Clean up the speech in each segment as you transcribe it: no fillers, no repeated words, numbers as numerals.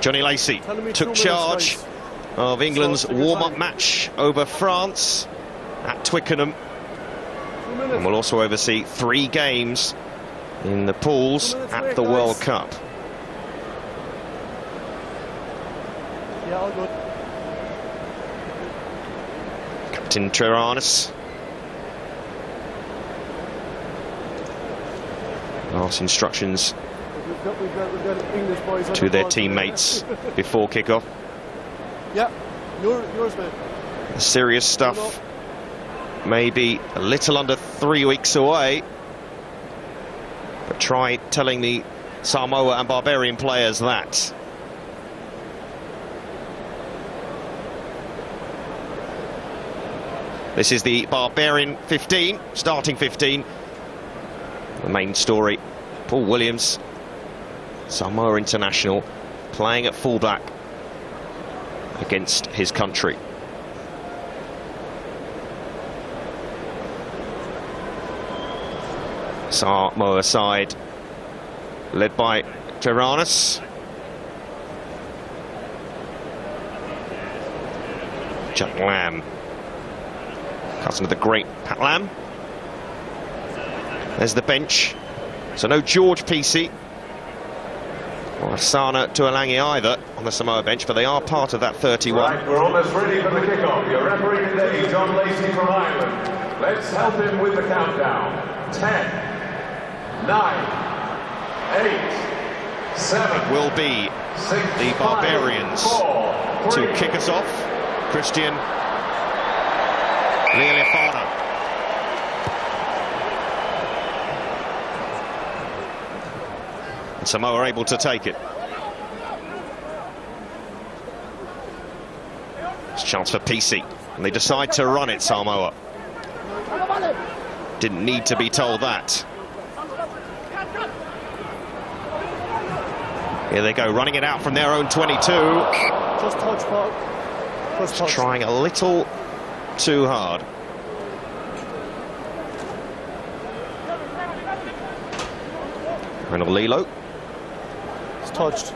Johnny Lacey took charge of England's warm-up match over France at Twickenham, and will also oversee 3 games in the pools at the World Cup. Yeah, all good. Captain Tyrannus. Last instructions we've got English boys to their teammates before kick-off. Yeah, yours, mate. Serious stuff. Maybe a little under 3 weeks away. But try telling the Samoa and Barbarian players that. This is the Barbarian 15, starting 15. The main story, Paul Williams, Samoa international, playing at fullback against his country. Samoa side, led by Tyrannus. Jack Lamb, cousin of the great Pat Lamb. There's the bench. So no George PC or Sana Tuolangi either on the Samoa bench, but they are part of that 31. Right, we're almost ready for the kickoff. Your referee today, John Lacey from Ireland. Let's help him with the countdown. 10, 9, 8, 7. Will be 6, the Barbarians 5, 4, 3. to kick us off. Christian Lealiafano. And Samoa are able to take it. It's a chance for PC, and they decide to run it, Samoa. Didn't need to be told that. Here they go, running it out from their own 22. Just touch, Paul. Just touch. Trying a little too hard. Reynolds Lilo. It's touched.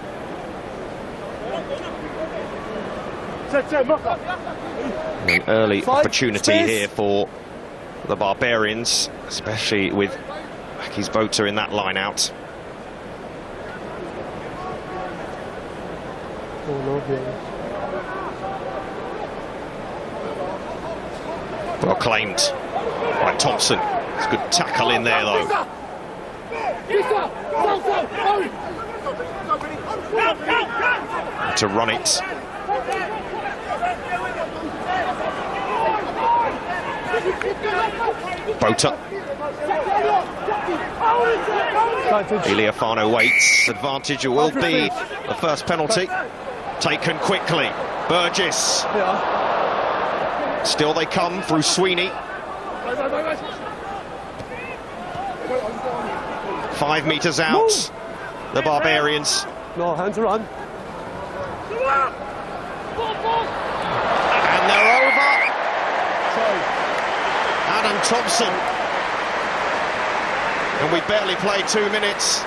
An early opportunity Space. here for the Barbarians, especially with Aki's Bota in that line out. Oh, no game. Well claimed by Thompson. It's a good tackle in there though. To run it. Bota. Lealiafano waits. Advantage will be the first penalty. Taken quickly. Burgess. Still they come through Sweeney. 5 metres out. The Barbarians. No, hands are on. And they're over. Adam Thompson. And we barely played 2 minutes.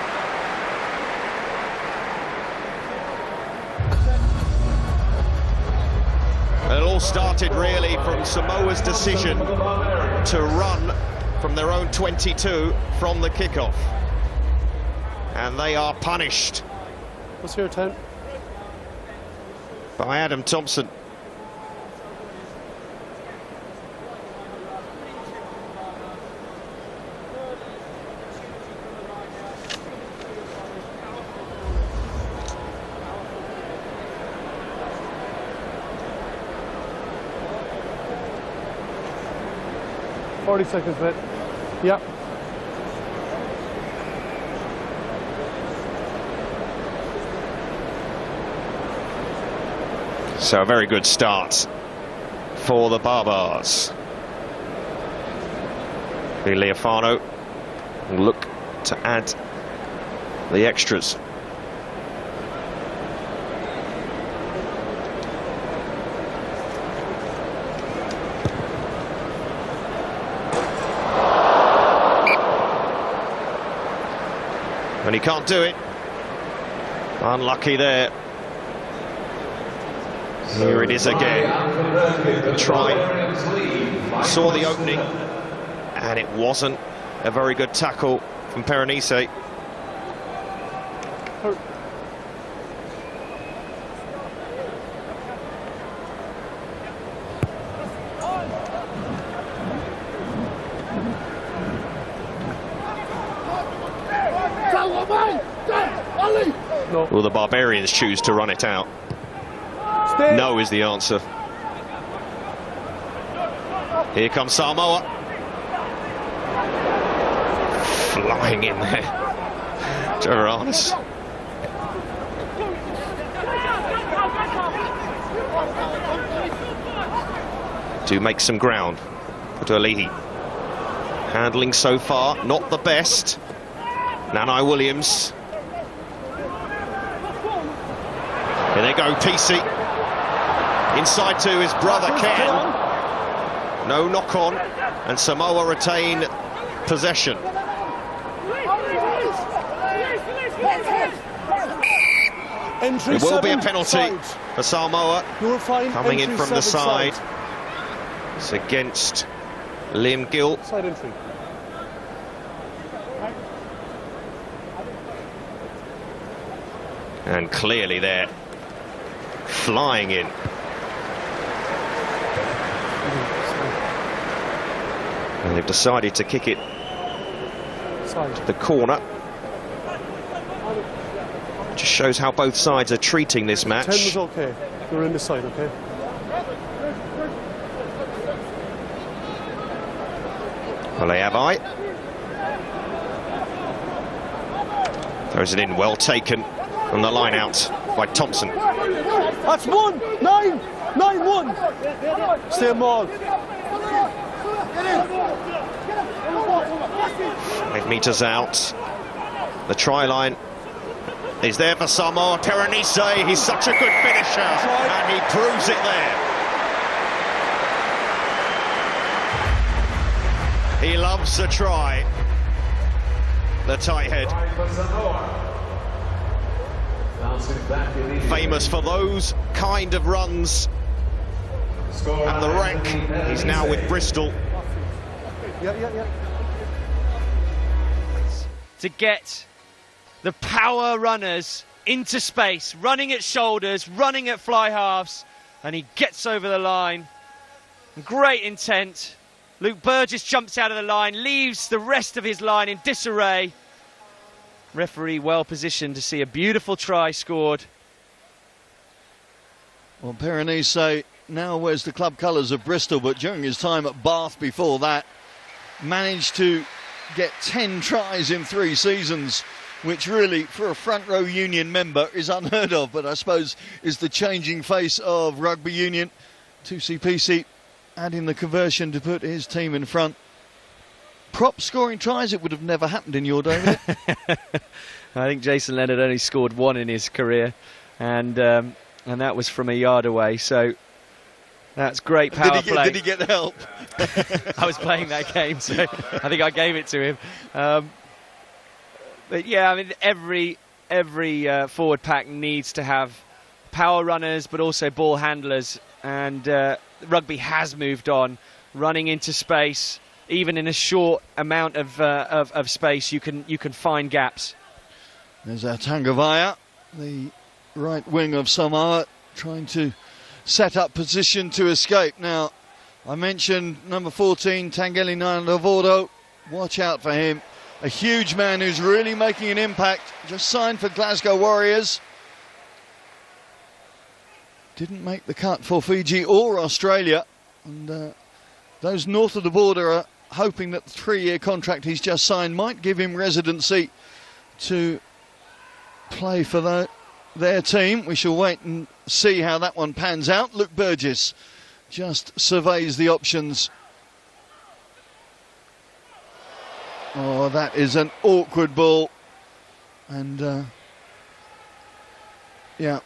It all started really from Samoa's decision to run from their own 22 from the kickoff. And they are punished. What's your 10? By Adam Thompson. Seconds, mate. Yeah. So a very good start for the Barbars. Lealiafano will look to add the extras. And he can't do it. Unlucky there Here it is again. Try. Saw the opening, and it wasn't a very good tackle from Perenise. No. Will the Barbarians choose to run it out? Stay. No is the answer. Here comes Samoa. Flying in there. Trevor Arnes. To make some ground. Putualihi. Handling so far, not the best. Nanai Williams. Here they go, PC. Inside to his brother Ken. No knock on, and Samoa retain possession. Entry It will be a seven penalty side. for Samoa. You'll find Coming in entry from the seven side. It's against Liam Gill. Side entry. And clearly they're flying in. And they've decided to kick it Side. to the corner. Just shows how both sides are treating this 10 match. was okay. You're in the side, okay? Well, they have I. Throws it in, well taken on the line out by Thompson. That's 1, 9, 9-1. Stay maul. 5 metres out. The try line is there for Samoa. Perenise, he's such a good finisher, and he proves it there. He loves the try. The tight head. Famous for those kind of runs at the rank. He's now with Bristol. Yeah. To get the power runners into space, running at shoulders, running at fly halves, and he gets over the line. Great intent. Luke Burgess jumps out of the line, leaves the rest of his line in disarray. Referee well positioned to see a beautiful try scored. Well, Perenise now wears the club colours of Bristol, but during his time at Bath before that, managed to get 10 tries in 3 seasons, which really, for a front row union member, is unheard of, but I suppose is the changing face of rugby union. 2CPC adding the conversion to put his team in front. Prop scoring tries, it would have never happened in your day, would it? I think Jason Leonard only scored 1 in his career, and that was from a yard away, so that's great power play. Did he get help? I was playing that game, so I think I gave it to him. But yeah, I mean, every forward pack needs to have power runners, but also ball handlers. And rugby has moved on, running into space. Even in a short amount of space, you can find gaps. There's our Tangavaya, the right wing of Samoa, trying to set up position to escape. Now, I mentioned number 14, Tangeli Nandavodo. Watch out for him. A huge man who's really making an impact. Just signed for Glasgow Warriors. Didn't make the cut for Fiji or Australia. And those north of the border are hoping that the 3-year contract he's just signed might give him residency to play for their team. We shall wait and see how that one pans out. Luke Burgess just surveys the options. Oh, that is an awkward ball. And, yeah,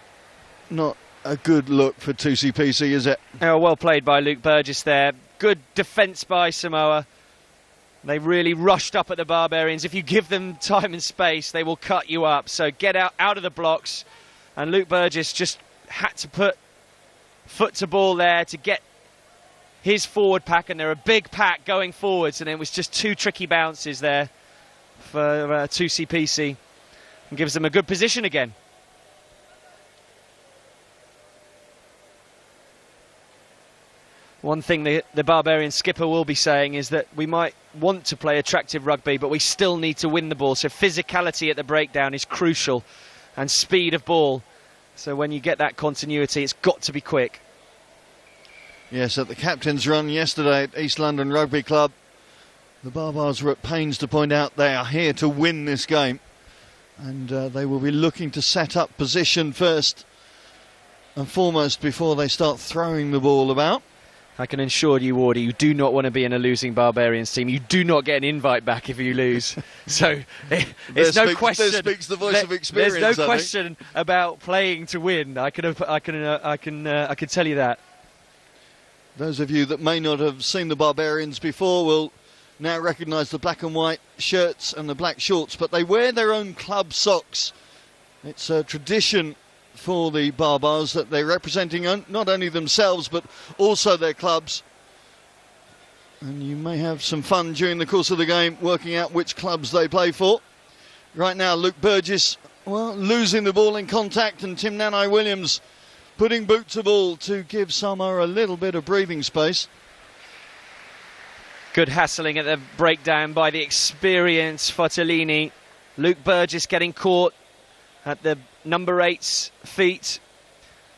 not a good look for 2CPC, is it? Oh, well played by Luke Burgess there. Good defence by Samoa. They really rushed up at the Barbarians. If you give them time and space, they will cut you up. So get out of the blocks. And Luke Burgess just had to put foot to ball there to get his forward pack, and they're a big pack going forwards, and it was just 2 tricky bounces there for 2CPC, and gives them a good position again. One thing the Barbarian skipper will be saying is that we might want to play attractive rugby, but we still need to win the ball. So physicality at the breakdown is crucial, and speed of ball. So when you get that continuity, it's got to be quick. Yes, at the captain's run yesterday at East London Rugby Club, the Barbars were at pains to point out they are here to win this game. And they will be looking to set up position first and foremost before they start throwing the ball about. I can assure you, Wardy, you do not want to be in a losing Barbarians team. You do not get an invite back if you lose. So there's no question. There speaks the voice of experience. There's no question about playing to win. I can tell you that. Those of you that may not have seen the Barbarians before will now recognise the black and white shirts and the black shorts, but they wear their own club socks. It's a tradition for the Barbars that they're representing not only themselves but also their clubs, and you may have some fun during the course of the game working out which clubs they play for. Right now Luke Burgess, well, losing the ball in contact, and Tim Nanai-Williams putting boot to ball to give Samoa a little bit of breathing space. Good hassling at the breakdown by the experienced Fottolini. Luke Burgess getting caught at the number 8's feet,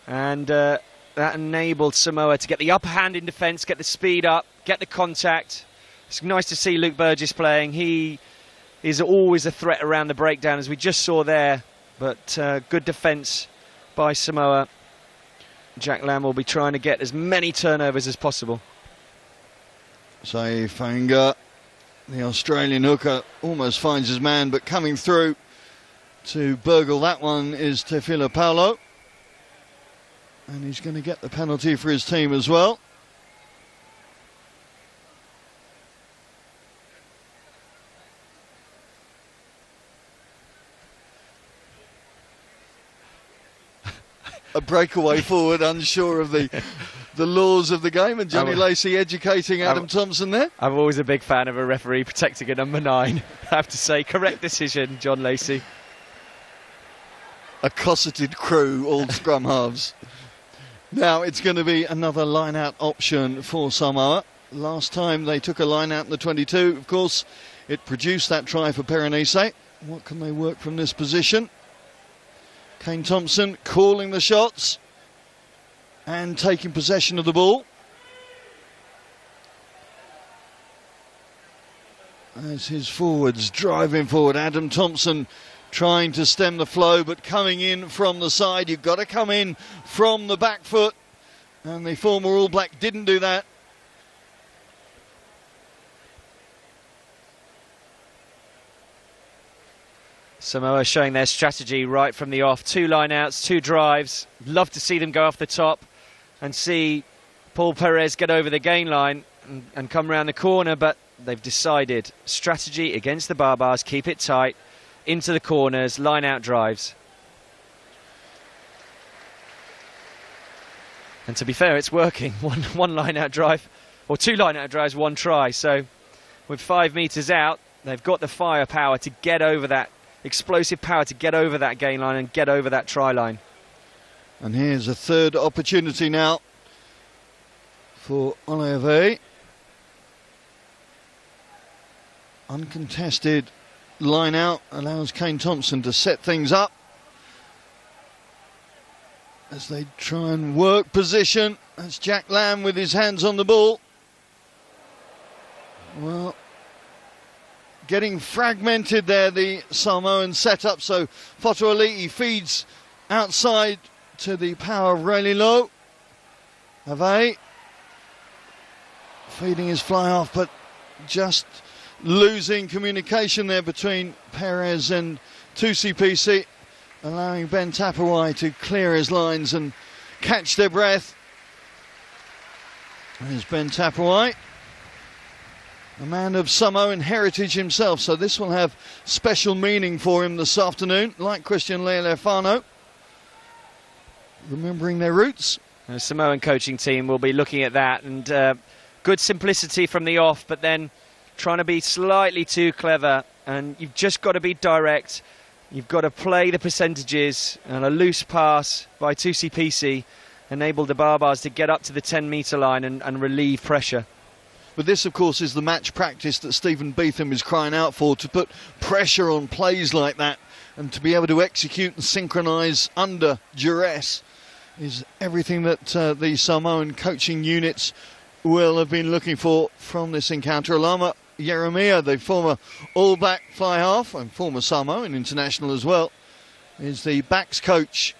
and that enabled Samoa to get the upper hand in defence, get the speed up, get the contact. It's nice to see Luke Burgess playing. He is always a threat around the breakdown, as we just saw there, but good defence by Samoa. Jack Lamb will be trying to get as many turnovers as possible. Say Fanga, the Australian hooker, almost finds his man, but coming through to burgle that one is Tefila Paulo, and he's going to get the penalty for his team as well. A breakaway forward, unsure of the laws of the game, and Johnny Lacey educating Adam Thompson there. I'm always a big fan of a referee protecting a number 9. I have to say, correct decision, John Lacey. A cosseted crew, all scrum halves. Now it's going to be another line-out option for Samoa. Last time they took a line-out in the 22, of course, it produced that try for Perenise. What can they work from this position? Kane Thompson calling the shots and taking possession of the ball. As his forwards driving forward, Adam Thompson trying to stem the flow, but coming in from the side. You've got to come in from the back foot, and the former All Black didn't do that. Samoa showing their strategy right from the off. 2 line-outs, 2 drives. Love to see them go off the top and see Paul Perez get over the gain line and come around the corner, but they've decided strategy against the Barbars, keep it tight, into the corners, line-out drives. And to be fair, it's working. One line-out drive, or 2 line-out drives, 1 try. So with 5 metres out, they've got the firepower to get over that, explosive power to get over that gain line and get over that try line. And here's a third opportunity now for Olave. Uncontested line out allows Kane Thompson to set things up as they try and work position. That's Jack Lamb with his hands on the ball. Well, getting fragmented there, the Samoan setup. So Fotoalii feeds outside to the power of Rayleigh Lowe. Ave feeding his fly off, but just losing communication there between Perez and 2CPC, allowing Ben Tapawai to clear his lines and catch their breath. There's Ben Tapawai, a man of Samoan heritage himself, so this will have special meaning for him this afternoon, like Christian Lealefano, remembering their roots. The Samoan coaching team will be looking at that, and good simplicity from the off, but then trying to be slightly too clever, and you've just got to be direct. You've got to play the percentages, and a loose pass by Tusipisi enabled the Barbars to get up to the 10-metre line and relieve pressure. But this, of course, is the match practice that Stephen Beetham is crying out for, to put pressure on plays like that and to be able to execute and synchronise under duress is everything that the Samoan coaching units will have been looking for from this encounter. Alama Yeremia, the former All Black fly half and former Samoan international as well, is the backs coach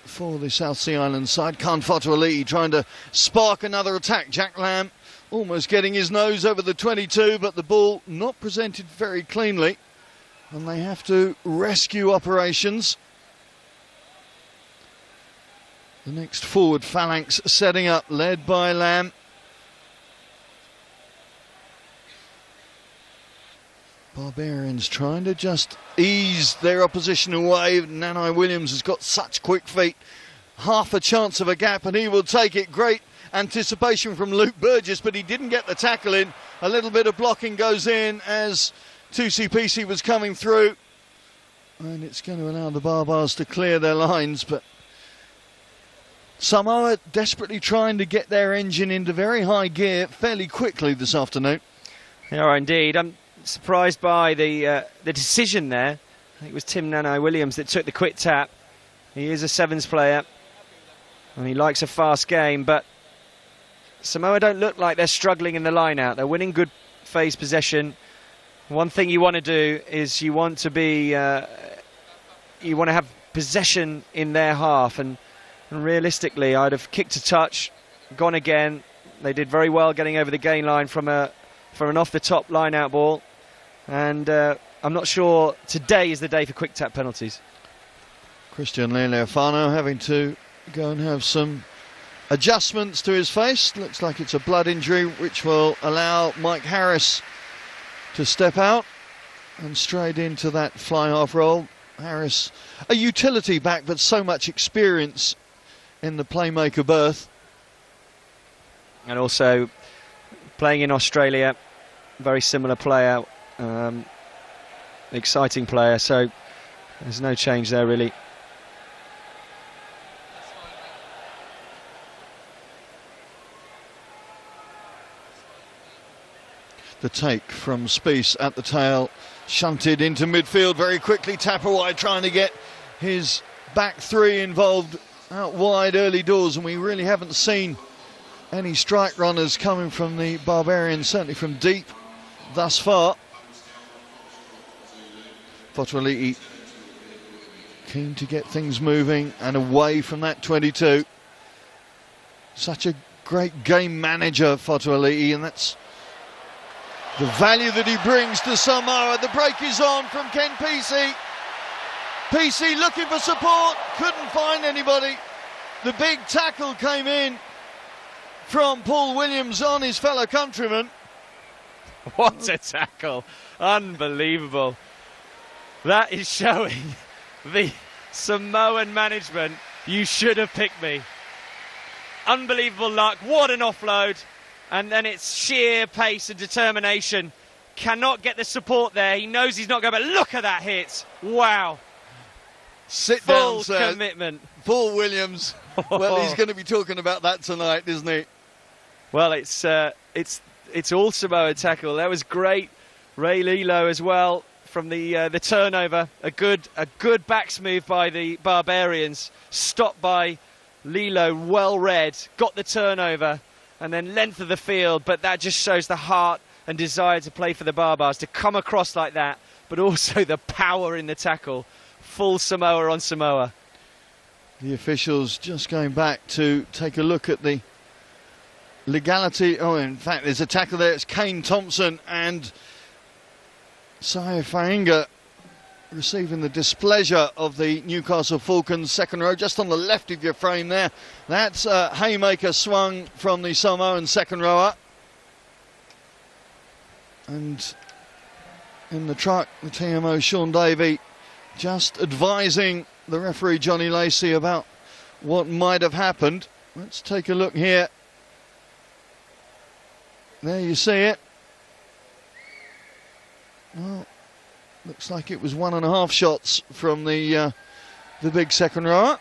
for the South Sea Island side. Khan Fotuali'i trying to spark another attack. Jack Lamb almost getting his nose over the 22, but the ball not presented very cleanly, and they have to rescue operations. The next forward phalanx setting up, led by Lamb. Barbarians trying to just ease their opposition away. Nanai Williams has got such quick feet. Half a chance of a gap and he will take it. Great anticipation from Luke Burgess, but he didn't get the tackle in. A little bit of blocking goes in as Tusipisi was coming through. And it's going to allow the Barbars to clear their lines, but Samoa desperately trying to get their engine into very high gear fairly quickly this afternoon. They are indeed. I'm surprised by the decision there. I think it was Tim Nanai Williams that took the quick tap. He is a sevens player and he likes a fast game, but Samoa don't look like they're struggling in the line out. They're winning good phase possession. One thing you want to do is you want to have possession in their half, and realistically I'd have kicked a touch, gone again. They did very well getting over the gain line from an off the top line out ball, and I'm not sure today is the day for quick tap penalties. Christian Leoleofano having to go and have some adjustments to his face. Looks like it's a blood injury, which will allow Mike Harris to step out and straight into that fly half role. Harris, a utility back, but so much experience in the playmaker berth. And also playing in Australia, very similar player, exciting player, so there's no change there really. The take from Spieth at the tail, shunted into midfield very quickly. Tapawai trying to get his back three involved out wide early doors, and we really haven't seen any strike runners coming from the Barbarians, certainly from deep thus far. Fotuali'i keen to get things moving and away from that 22. Such a great game manager, Fotuali'i, and that's the value that he brings to Samoa. The break is on from Ken PC. PC looking for support, couldn't find anybody. The big tackle came in from Paul Williams on his fellow countryman. What a tackle. Unbelievable. That is showing the Samoan management, you should have picked me. Unbelievable luck. What an offload. And then it's sheer pace and determination. Cannot get the support there. He knows he's not going, but look at that hit. Wow. Sit down, Full sir. commitment. Paul Williams. Well, he's going to be talking about that tonight, isn't he? Well, it's all Samoa tackle. That was great. Ray Lilo as well from the turnover. A good backs move by the Barbarians. Stopped by Lilo, well read. Got the turnover. And then length of the field, but that just shows the heart and desire to play for the Barbars, to come across like that, but also the power in the tackle. Full Samoa on Samoa. The officials just going back to take a look at the legality. Oh, in fact, there's a tackle there. It's Kane Thompson and Sayo Fainga receiving the displeasure of the Newcastle Falcons. Second row, just on the left of your frame there. That's a haymaker swung from the Samoan second rower. And in the truck, the TMO Sean Davey just advising the referee Johnny Lacey about what might have happened. Let's take a look here. There you see it. Well, looks like it was 1.5 shots from the big second rower.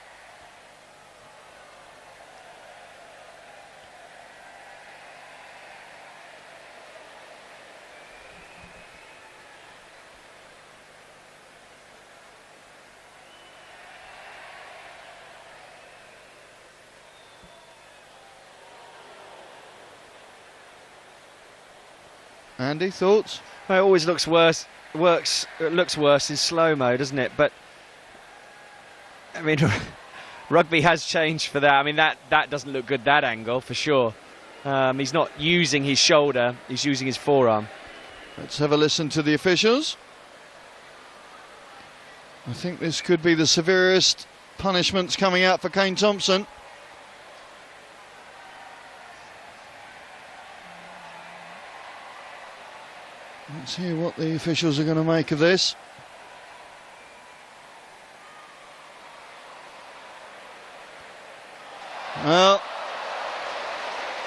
Andy, thoughts? It always looks worse. It looks worse in slow-mo, doesn't it? But I mean, rugby has changed for that. I mean, that doesn't look good, that angle, for sure. He's not using his shoulder, he's using his forearm. Let's have a listen to the officials. I think this could be the severest punishments coming out for Kane Thompson. Let's hear what the officials are going to make of this. Well,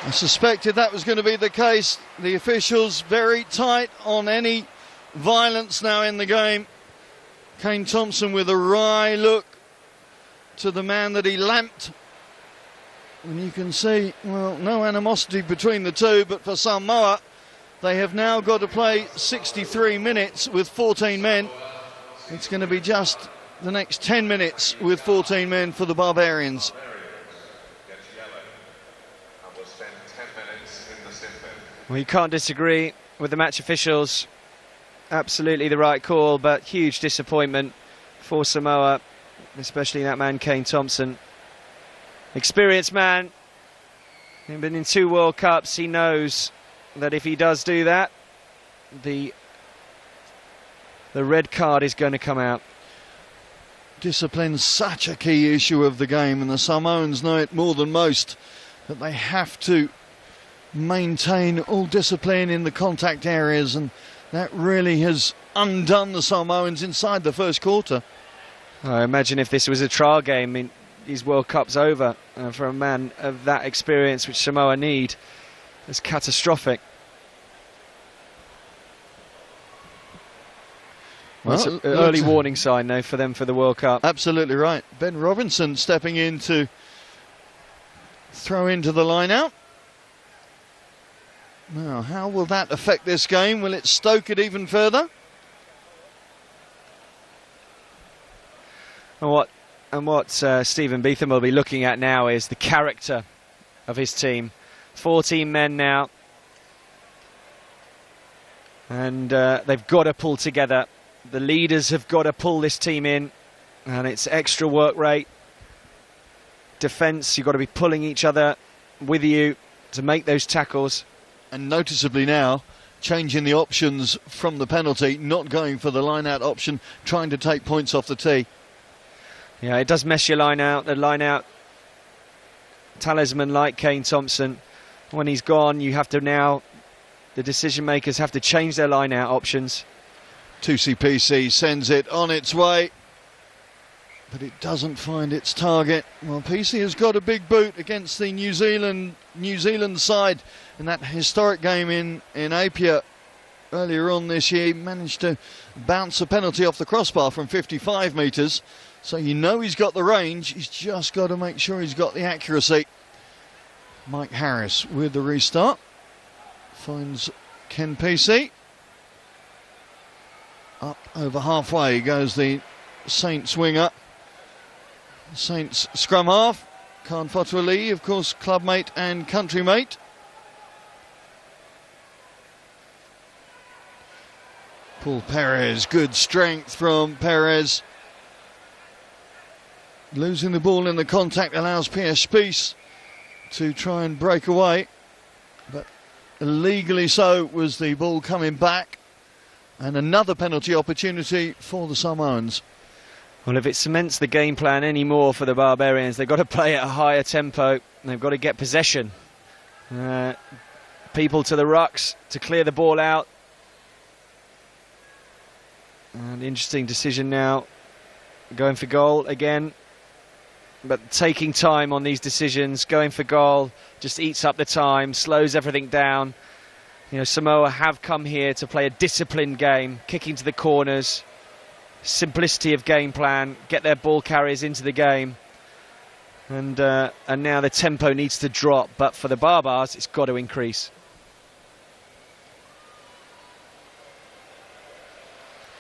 I suspected that was going to be the case. The officials very tight on any violence now in the game. Kane Thompson with a wry look to the man that he lamped. And you can see, well, no animosity between the two, but for Samoa, they have now got to play 63 minutes with 14 men. It's going to be just the next 10 minutes with 14 men for the Barbarians. Well, you can't disagree with the match officials. Absolutely the right call, but huge disappointment for Samoa, especially that man Kane Thompson. Experienced man, he's been in 2 World Cups. He knows that if he does do that, the red card is going to come out. Discipline's such a key issue of the game, and the Samoans know it more than most, that they have to maintain all discipline in the contact areas, and that really has undone the Samoans inside the first quarter. I imagine if this was a trial game, I mean, his World Cup's over. For a man of that experience, which Samoa need, it's catastrophic. Well, it's an early warning sign, though, for them for the World Cup. Absolutely right. Ben Robinson stepping in to throw into the line out. Now, how will that affect this game? Will it stoke it even further? And what Stephen Beetham will be looking at now is the character of his team. 14 men now, and they've got to pull together. The leaders have got to pull this team in, and it's extra work rate. Defence, you've got to be pulling each other with you to make those tackles. And noticeably now, changing the options from the penalty, not going for the line-out option, trying to take points off the tee. Yeah, it does mess your line out. The line-out talisman like Kane Thompson, when he's gone, you have to now, the decision-makers have to change their line-out options. 2CPC sends it on its way, but it doesn't find its target. Well, PC has got a big boot against the New Zealand side in that historic game in Apia earlier on this year. He managed to bounce a penalty off the crossbar from 55 metres, so you know he's got the range. He's just got to make sure he's got the accuracy. Mike Harris with the restart finds Ken PC. Up over halfway goes the Saints winger. Saints scrum half, Khan Fotwali, of course, clubmate and countrymate. Paul Perez, good strength from Perez. Losing the ball in the contact allows Pierre Spies to try and break away, but illegally so was the ball coming back, and another penalty opportunity for the Samoans. Well, if it cements the game plan anymore for the Barbarians, they've got to play at a higher tempo. They've got to get possession. People to the rucks to clear the ball out. An interesting decision now. Going for goal again. But taking time on these decisions, going for goal, just eats up the time, slows everything down. You know, Samoa have come here to play a disciplined game, kicking to the corners, simplicity of game plan, get their ball carriers into the game. And now the tempo needs to drop, but for the Barbars, it's got to increase.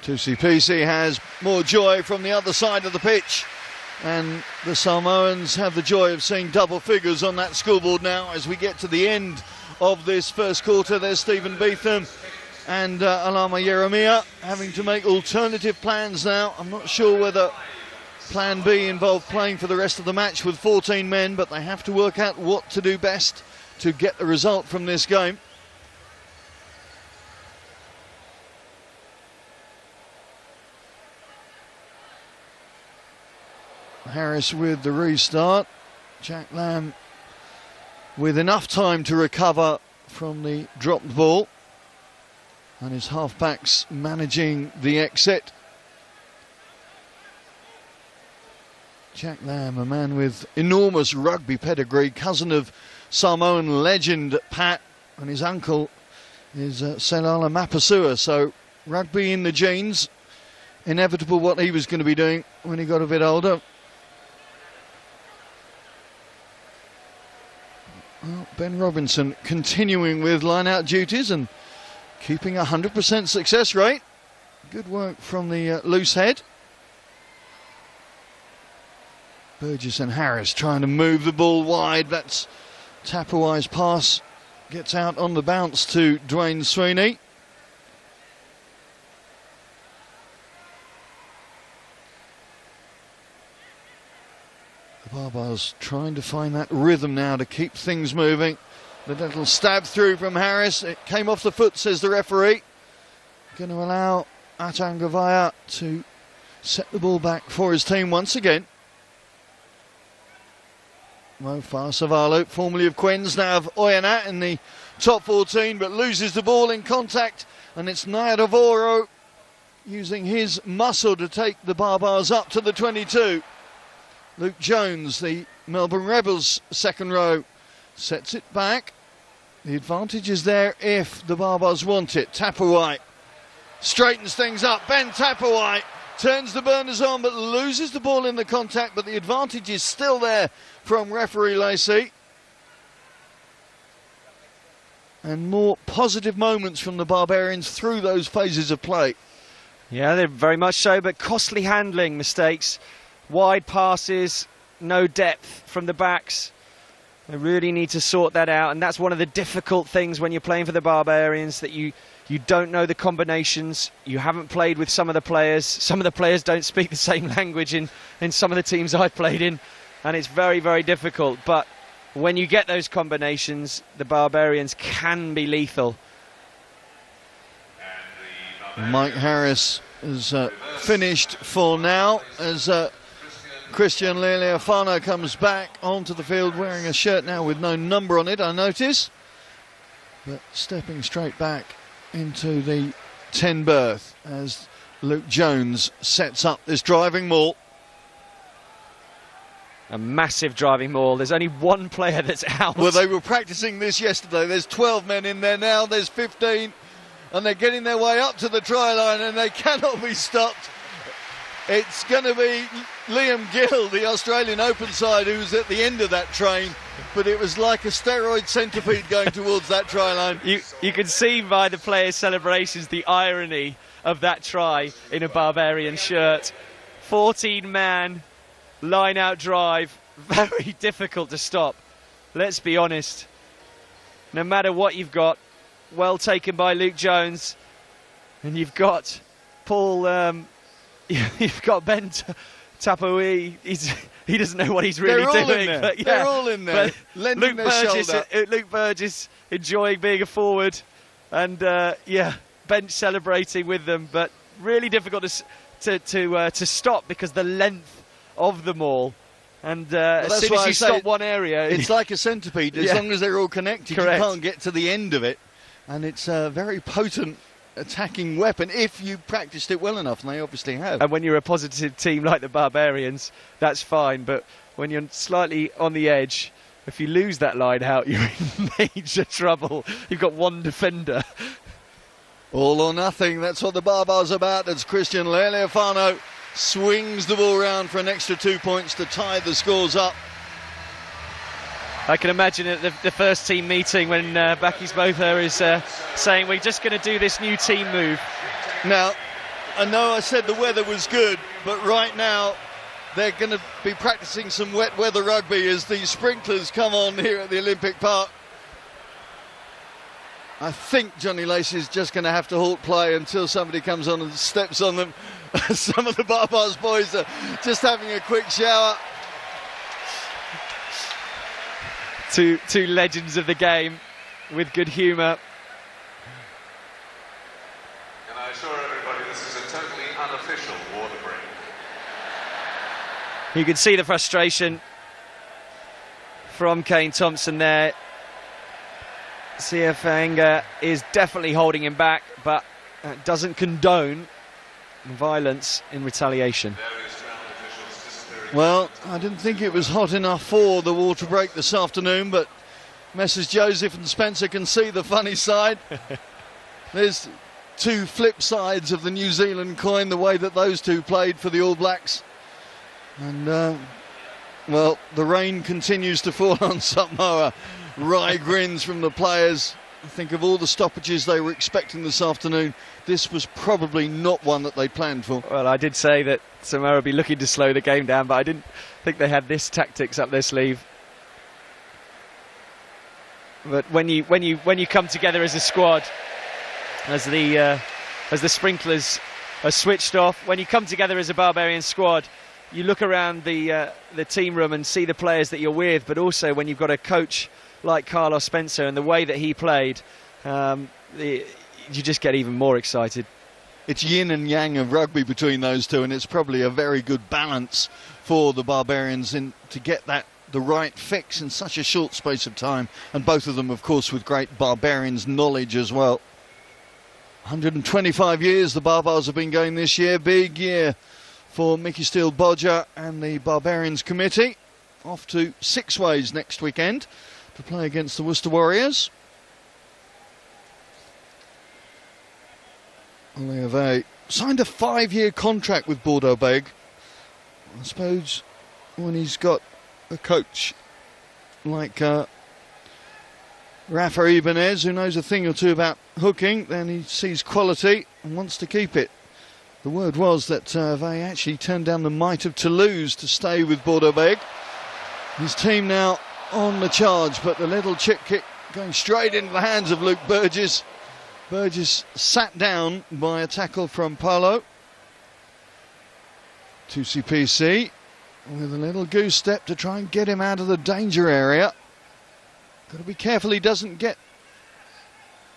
Tusipisi has more joy from the other side of the pitch, and the Samoans have the joy of seeing double figures on that scoreboard now as we get to the end of this first quarter. There's Stephen Beetham and Alama Yeremia having to make alternative plans now. I'm not sure whether Plan B involved playing for the rest of the match with 14 men, but they have to work out what to do best to get the result from this game. Harris with the restart. Jack Lamb with enough time to recover from the dropped ball, and his halfbacks managing the exit. Jack Lamb, a man with enormous rugby pedigree, cousin of Samoan legend Pat, and his uncle is Selala Mapasua, so rugby in the genes. Inevitable what he was going to be doing when he got a bit older. Well, Ben Robinson continuing with line-out duties and keeping a 100% success rate. Good work from the loose head. Burgess and Harris trying to move the ball wide. That's Tapawai's pass. Gets out on the bounce to Dwayne Sweeney. The Barbars trying to find that rhythm now to keep things moving. The little stab through from Harris. It came off the foot, says the referee. Going to allow Atangavaya to set the ball back for his team once again. Mo Savalu, formerly of Quins, now of Oyonnax in the top 14, but loses the ball in contact, and it's Nayadavoro using his muscle to take the Barbars up to the 22. Luke Jones, the Melbourne Rebels second row, sets it back. The advantage is there if the Barbars want it. Tapawai straightens things up. Ben Tapawai turns the burners on but loses the ball in the contact, but the advantage is still there from referee Lacey. And more positive moments from the Barbarians through those phases of play. Yeah, they're very much so, but costly handling mistakes. Wide passes, no depth from the backs. They really need to sort that out, and that's one of the difficult things when you're playing for the Barbarians, that you don't know the combinations. You haven't played with some of the players. Some of the players don't speak the same language in some of the teams I've played in, and it's very, very difficult. But when you get those combinations, the Barbarians can be lethal. Mike Harris is finished for now as Christian Lealiafano comes back onto the field wearing a shirt now with no number on it, I notice. But stepping straight back into the 10 berth as Luke Jones sets up this driving maul. A massive driving maul. There's only one player that's out. Well, they were practicing this yesterday. There's 12 men in there now. There's 15. And they're getting their way up to the try line and they cannot be stopped. It's going to be Liam Gill, the Australian Open side, who's at the end of that train. But it was like a steroid centipede going towards that try line. You can see by the players' celebrations the irony of that try in a Barbarian shirt. 14-man line-out drive, very difficult to stop. Let's be honest. No matter what you've got, well taken by Luke Jones, and you've got Paul. You've got Ben Tapawai. He doesn't know what he's really doing. But yeah, they're all in there. Lending their shoulder. Luke Burgess enjoying being a forward, and bench celebrating with them. But really difficult to stop because the length of them all. And as soon as you stop one area, it's like a centipede. As long as they're all connected, correct, you can't get to the end of it. And it's a very potent attacking weapon if you practiced it well enough, and they obviously have. And when you're a positive team like the Barbarians, that's fine, but when you're slightly on the edge, if you lose that line out, you're in major trouble. You've got one defender. All or nothing, that's what the Barbar's about. As Christian Lealiafano swings the ball round for an extra 2 points to tie the scores up. I can imagine at the first team meeting when Bakis Botha is saying, we're just going to do this new team move. Now, I know I said the weather was good, but right now they're going to be practicing some wet weather rugby as the sprinklers come on here at the Olympic Park. I think Johnny Lacey's just going to have to halt play until somebody comes on and steps on them. Some of the Barbars boys are just having a quick shower. Two legends of the game with good humour. And I assure everybody this is a totally unofficial water break. You can see the frustration from Kane Thompson there. Siafanga is definitely holding him back, but doesn't condone violence in retaliation. Well, I didn't think it was hot enough for the water break this afternoon, but Messrs Joseph and Spencer can see the funny side. There's two flip sides of the New Zealand coin, the way that those two played for the All Blacks. And, well, the rain continues to fall on Samoa. Wry grins from the players. I think of all the stoppages they were expecting this afternoon, this was probably not one that they planned for. Well, I did say that Samoa would be looking to slow the game down, but I didn't think they had this tactics up their sleeve. But when you come together as a squad, as the sprinklers are switched off, when you come together as a Barbarian squad, you look around the team room and see the players that you're with, but also when you've got a coach like Carlos Spencer and the way that he played, you just get even more excited. It's yin and yang of rugby between those two, and it's probably a very good balance for the Barbarians to get the right fix in such a short space of time, and both of them of course with great Barbarians knowledge as well. 125 years the Barbars have been going this year. Big year for Mickey Steele-Bodger and the Barbarians committee. Off to Six Ways next weekend to play against the Worcester Warriors. Olivier signed a 5-year contract with Bordeaux Bègles. I suppose when he's got a coach like Rafa Ibanez, who knows a thing or two about hooking, then he sees quality and wants to keep it. The word was that they actually turned down the might of Toulouse to stay with Bordeaux Bègles. His team now on the charge, but the little chip kick going straight into the hands of Luke Burgess. Burgess sat down by a tackle from Paulo. 2CPC with a little goose step to try and get him out of the danger area. Got to be careful he doesn't get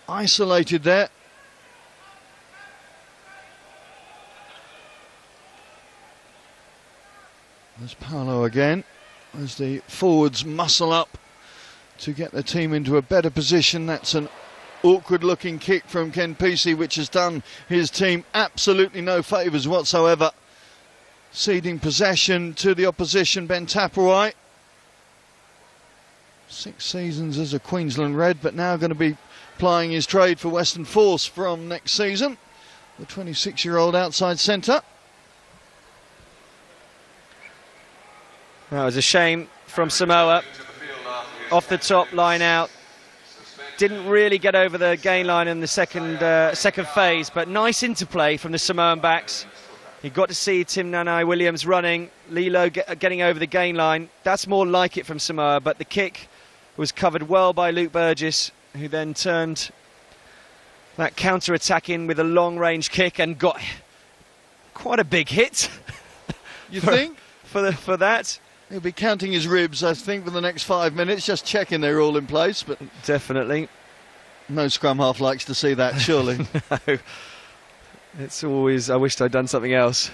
isolated there. There's Paulo again as the forwards muscle up to get the team into a better position. That's an awkward looking kick from Ken Pesey, which has done his team absolutely no favours whatsoever. Ceding possession to the opposition, Ben Tapawai. 6 seasons as a Queensland Red, but now going to be plying his trade for Western Force from next season. The 26-year-old outside centre. That was a shame from Samoa. Off the top, line out. Didn't really get over the gain line in the second phase, but nice interplay from the Samoan backs. You got to see Tim Nanai-Williams running, Lilo getting over the gain line. That's more like it from Samoa, but the kick was covered well by Luke Burgess, who then turned that counter-attack in with a long-range kick and got quite a big hit. You think? For that. He'll be counting his ribs, I think, for the next 5 minutes, just checking they're all in place. But definitely. No scrum half likes to see that, surely. No. It's always, I wished I'd done something else.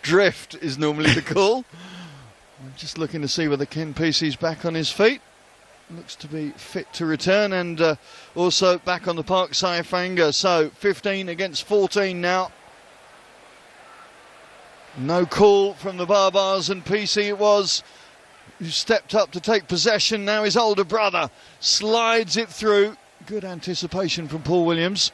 Drift is normally the call. I'm just looking to see whether Ken Pesey's back on his feet. Looks to be fit to return, and also back on the park, Siafanga. So 15 against 14 now. No call from the Barbars, and PC it was who stepped up to take possession. Now his older brother slides it through. Good anticipation from Paul Williams.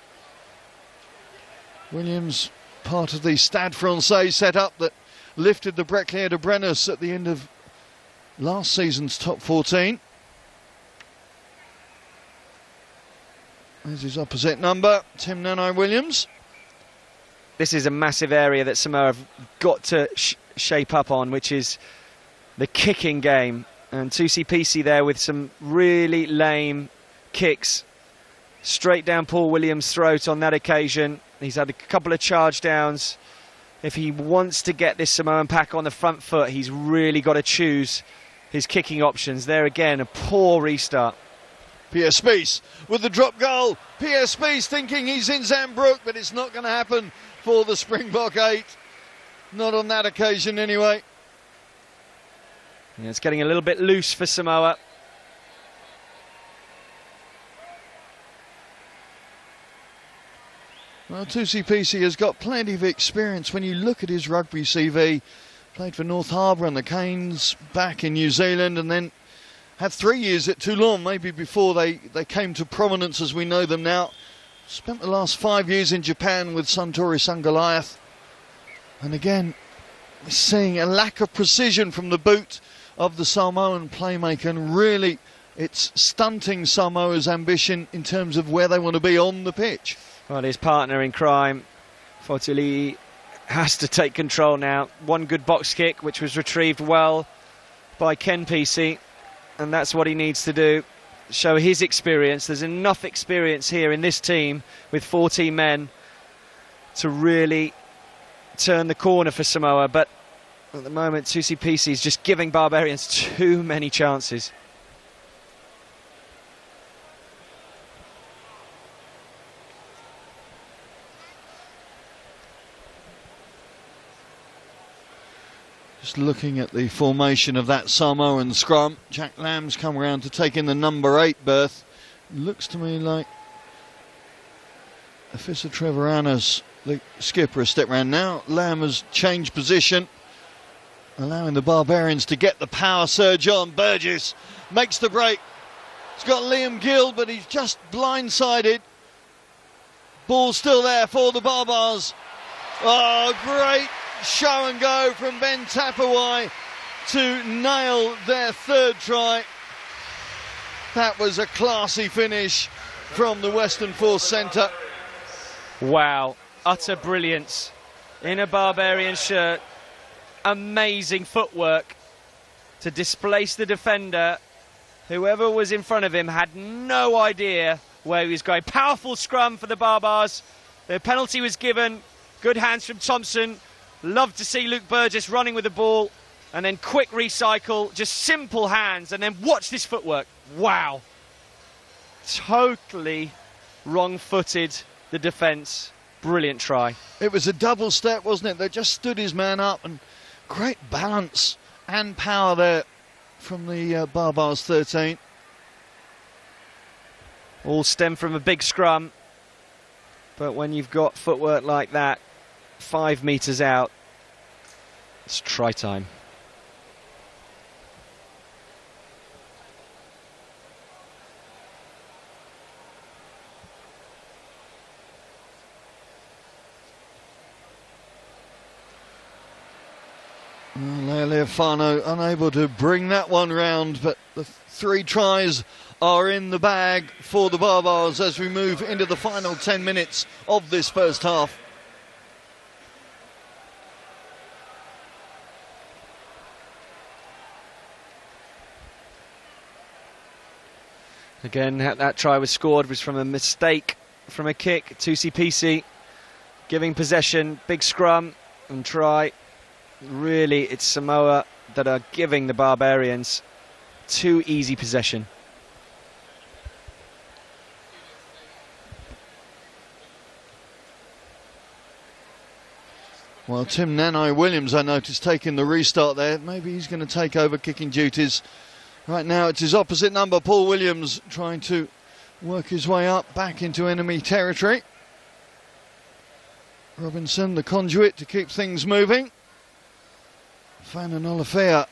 Williams, part of the Stade Francais setup that lifted the Breclier de Brennus at the end of last season's top 14. There's his opposite number, Tim Nanai Williams. This is a massive area that Samoa have got to shape up on, which is the kicking game. And Tusi there with some really lame kicks straight down Paul Williams' throat on that occasion. He's had a couple of charge downs. If he wants to get this Samoan pack on the front foot, he's really got to choose his kicking options. There again, a poor restart. Pierre Spies with the drop goal. Pierre Spies thinking he's in Zambrook, but it's not going to happen for the Springbok 8. Not on that occasion anyway. Yeah, it's getting a little bit loose for Samoa. Well, Tusi has got plenty of experience. When you look at his rugby CV, played for North Harbour and the Canes back in New Zealand, and then had 3 years at Toulon, maybe before they came to prominence as we know them now. Spent the last 5 years in Japan with Suntory Sungoliath. And again, seeing a lack of precision from the boot of the Samoan playmaker, and really it's stunting Samoa's ambition in terms of where they want to be on the pitch. Well, his partner in crime, Fotuli, has to take control now. One good box kick, which was retrieved well by Ken PC, and that's what he needs to do. Show his experience. There's enough experience here in this team with 14 men to really turn the corner for Samoa, but at the moment Tusi PC is just giving Barbarians too many chances. Just looking at the formation of that Samoan scrum, Jack Lamb's come around to take in the number 8 berth. Looks to me like Afisa Trevorana's the skipper a step round now. Lamb has changed position, allowing the Barbarians to get the power surge on. Burgess makes the break. He's got Liam Gill, but he's just blindsided. Ball still there for the Barbars. Oh, great show and go from Ben Tapawai to nail their third try. That was a classy finish from the Western Force centre. Wow, utter brilliance in a Barbarian shirt. Amazing footwork to displace the defender. Whoever was in front of him had no idea where he was going. Powerful scrum for the Barbars. The penalty was given. Good hands from Thompson. Love to see Luke Burgess running with the ball, and then quick recycle, just simple hands, and then watch this footwork. Wow. Totally wrong-footed the defence. Brilliant try. It was a double step, wasn't it? They just stood his man up, and great balance and power there from the Barbars 13. All stem from a big scrum, but when you've got footwork like that, 5 metres out, it's try time. Lealiafano unable to bring that one round, but the 3 tries are in the bag for the Barbars as we move into the final 10 minutes of this first half. Again, that try was scored was from a mistake from a kick. Tusi PC giving possession, big scrum and try. Really, it's Samoa that are giving the Barbarians too easy possession. Well, Tim Nanai Williams, I noticed, taking the restart there. Maybe he's going to take over kicking duties. Right now it's his opposite number, Paul Williams, trying to work his way up back into enemy territory. Robinson, the conduit to keep things moving. Fanan Olafea,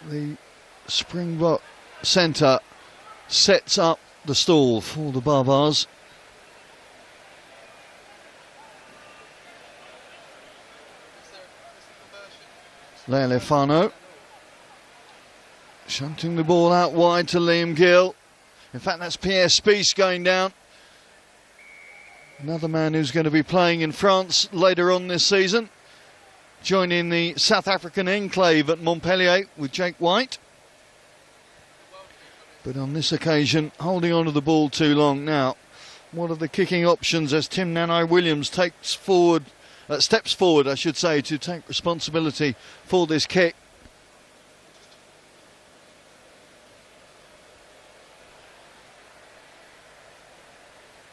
the Springbok centre, sets up the stall for the Barbars. Lealefano shunting the ball out wide to Liam Gill. In fact, that's Pierre Spies going down. Another man who's going to be playing in France later on this season, joining the South African enclave at Montpellier with Jake White. But on this occasion, holding on to the ball too long. Now, what are the kicking options as Tim Nanai-Williams steps forward, I should say, to take responsibility for this kick.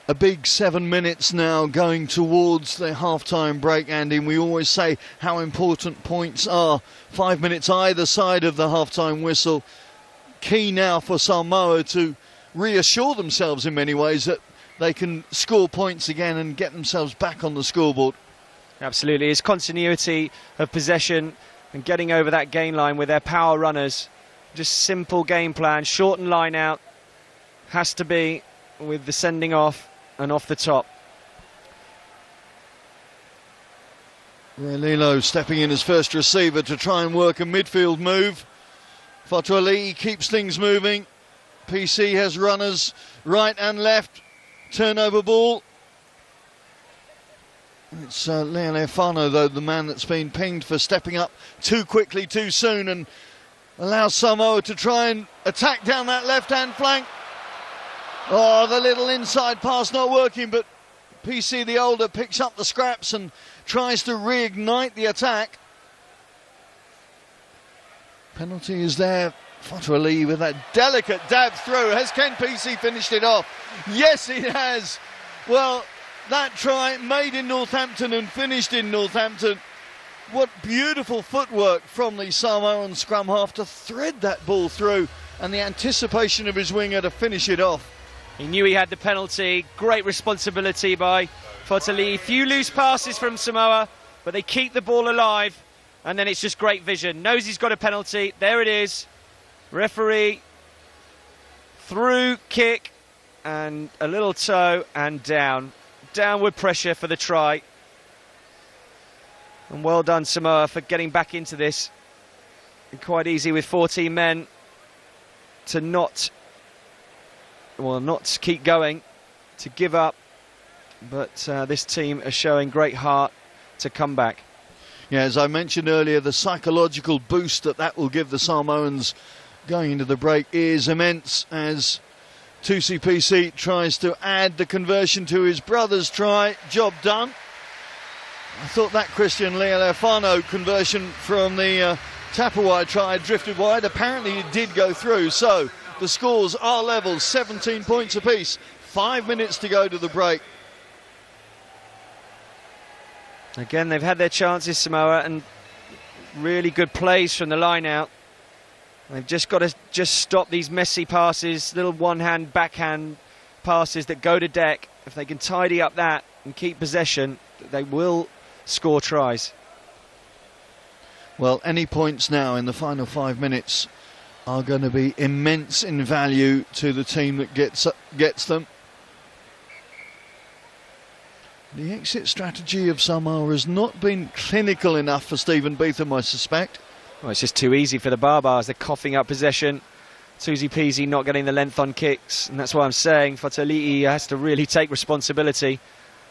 A big 7 minutes now going towards the half-time break, Andy. We always say how important points are. 5 minutes either side of the half-time whistle. Key now for Samoa to reassure themselves in many ways that they can score points again and get themselves back on the scoreboard. Absolutely. It's continuity of possession and getting over that gain line with their power runners. Just simple game plan, shorten line out. Has to be with the sending off and off the top. Relilo stepping in as first receiver to try and work a midfield move. Fatuali'i keeps things moving. PC has runners right and left. Turnover ball. It's Lealefano, though, the man that's been pinged for stepping up too quickly, too soon, and allows Samoa to try and attack down that left-hand flank. Oh, the little inside pass not working, but PC the older picks up the scraps and tries to reignite the attack. Penalty is there. Fatuali'i with that delicate dab through. Has Ken PC finished it off? Yes, he has. Well, that try made in Northampton and finished in Northampton. What beautiful footwork from the Samoan scrum half to thread that ball through, and the anticipation of his winger to finish it off. He knew he had the penalty. Great responsibility by Fatuali'i. Few loose passes from Samoa, but they keep the ball alive, and then it's just great vision. Knows he's got a penalty. There it is. Referee through kick and a little toe and down. Downward pressure for the try. And well done Samoa for getting back into this. Quite easy with 14 men to not keep going, to give up. But this team are showing great heart to come back. Yeah, as I mentioned earlier, the psychological boost that will give the Samoans going into the break is immense, as Tusi PC tries to add the conversion to his brother's try. Job done. I thought that Christian Lealefano conversion from the Tapawai try drifted wide. Apparently it did go through, so the scores are level, 17 points apiece. 5 minutes to go to the break. Again, they've had their chances, Samoa, and really good plays from the line out. They've just got to stop these messy passes, little one-hand, backhand passes that go to deck. If they can tidy up that and keep possession, they will score tries. Well, any points now in the final 5 minutes are going to be immense in value to the team that gets them. The exit strategy of Samoa has not been clinical enough for Stephen Beetham, I suspect. Well, it's just too easy for the Barbars. They're coughing up possession. Tusi Peasy not getting the length on kicks, and that's why I'm saying Fatuali'i has to really take responsibility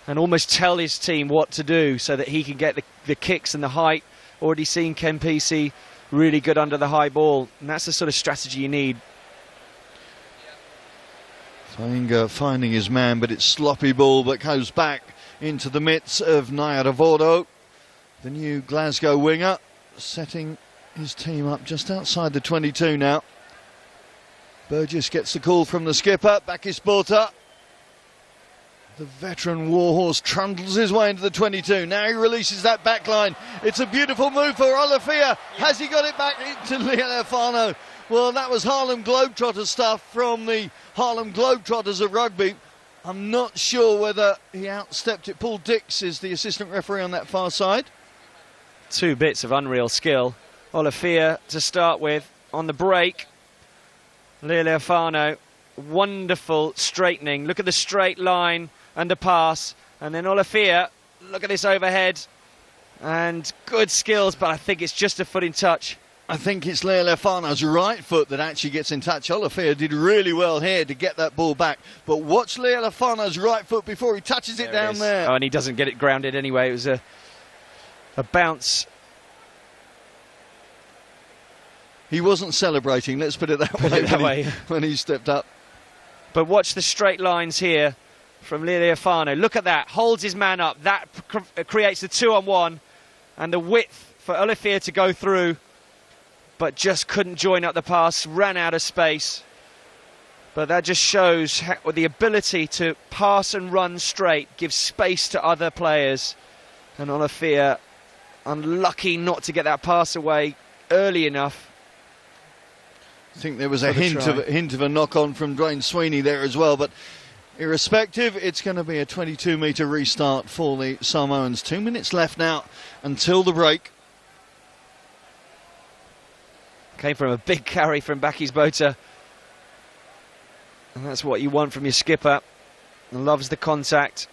and almost tell his team what to do so that he can get the kicks and the height. Already seen Ken PC really good under the high ball, and that's the sort of strategy you need. Fainga finding his man, but it's sloppy ball that goes back into the midst of Nayaravodo, the new Glasgow winger, setting his team up just outside the 22 now. Burgess gets the call from the skipper, Bakis Borta. The veteran warhorse trundles his way into the 22. Now he releases that back line. It's a beautiful move for Olafea. Has he got it back into Lealefano? Well, that was Harlem Globetrotters stuff from the Harlem Globetrotters of rugby. I'm not sure whether he outstepped it. Paul Dix is the assistant referee on that far side. 2 bits of unreal skill. Olafia to start with on the break. Leali'ifano, wonderful straightening. Look at the straight line and the pass. And then Olafia, look at this overhead. And good skills, but I think it's just a foot in touch. I think it's Leali'ifano's right foot that actually gets in touch. Olafia did really well here to get that ball back. But watch Leali'ifano's right foot before he touches it down there. Oh, and he doesn't get it grounded anyway. It was a bounce. He wasn't celebrating, let's put it that way, when he stepped up. But watch the straight lines here from Leali'ifano. Look at that, holds his man up. That creates the 2-on-1 and the width for Olafia to go through, but just couldn't join up the pass, ran out of space. But that just shows how, the ability to pass and run straight, give space to other players. And Olafia, unlucky not to get that pass away early enough. I think there was a hint of a knock-on from Dwayne Sweeney there as well, but irrespective, it's going to be a 22-metre restart for the Samoans. 2 minutes left now until the break. Came from a big carry from Bakis Bota. And that's what you want from your skipper. And loves the contact.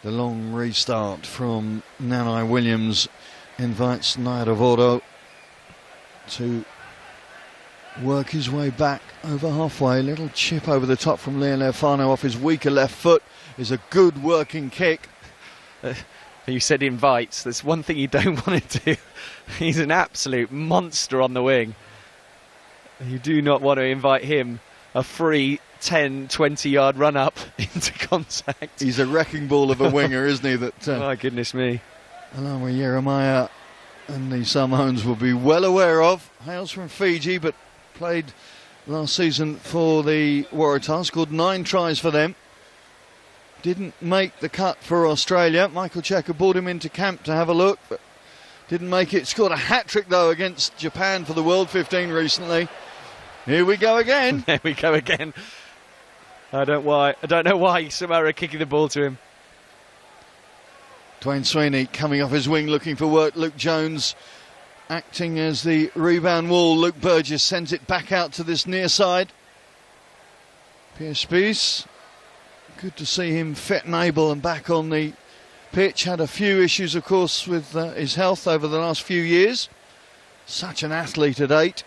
The long restart from Nanai Williams invites Nairavodo to work his way back over halfway. Little chip over the top from Leali'ifano off his weaker left foot is a good working kick. You said invites. There's one thing you don't want to do. He's an absolute monster on the wing. You do not want to invite him a free 10, 20-yard run-up into contact. He's a wrecking ball of a winger, isn't he? That my goodness me. Alawi Jeremiah and the Samoans will be well aware of. Hails from Fiji, but played last season for the Waratahs. Scored 9 tries for them. Didn't make the cut for Australia. Michael Checker brought him into camp to have a look, but didn't make it. Scored a hat-trick, though, against Japan for the World 15 recently. Here we go again. There we go again. I don't know why Samoa are kicking the ball to him. Dwayne Sweeney coming off his wing looking for work. Luke Jones acting as the rebound wall. Luke Burgess sends it back out to this near side. Pierce Spies, good to see him fit and able and back on the pitch. Had a few issues, of course, with his health over the last few years. Such an athlete at 8.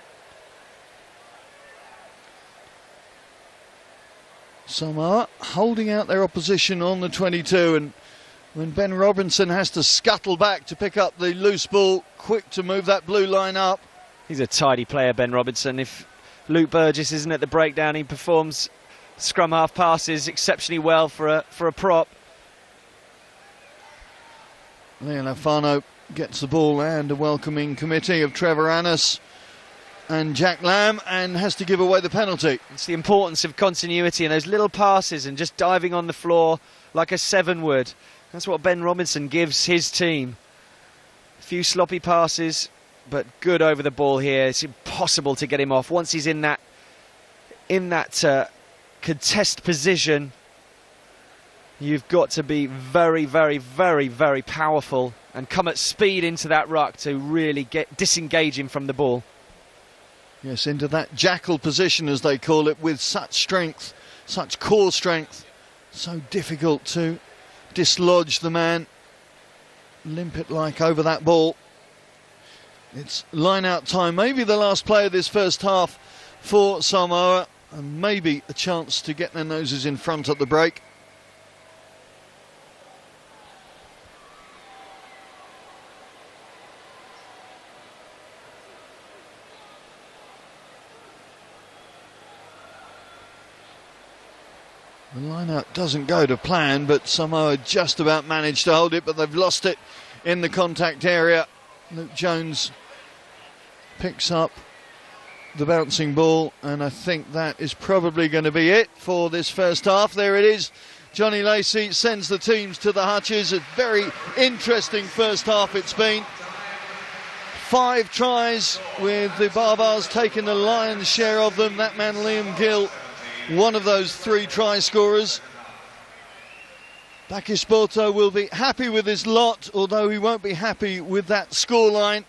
Samoa holding out their opposition on the 22, and when Ben Robinson has to scuttle back to pick up the loose ball, quick to move that blue line up. He's a tidy player, Ben Robinson. If Luke Burgess isn't at the breakdown, he performs scrum half passes exceptionally well for a prop. Leali'ifano gets the ball and a welcoming committee of Trevor Annis and Jack Lamb, and has to give away the penalty. It's the importance of continuity and those little passes and just diving on the floor like a 7 would. That's what Ben Robinson gives his team. A few sloppy passes, but good over the ball here. It's impossible to get him off. Once he's in that contest position, you've got to be very, very, very, very powerful and come at speed into that ruck to really disengage him from the ball. Yes, into that jackal position, as they call it, with such strength, such core strength. So difficult to dislodge the man, limp it like over that ball. It's line-out time, maybe the last play of this first half for Samoa, and maybe a chance to get their noses in front at the break. The line-out doesn't go to plan, but Samoa just about managed to hold it, but they've lost it in the contact area. Luke Jones picks up the bouncing ball, and I think that is probably going to be it for this first half. There it is. Johnny Lacey sends the teams to the hutches. A very interesting first half it's been. 5 tries, with the Barbars taking the lion's share of them. That man Liam Gill, one of those 3 try scorers. Bakisporto will be happy with his lot, although he won't be happy with that scoreline,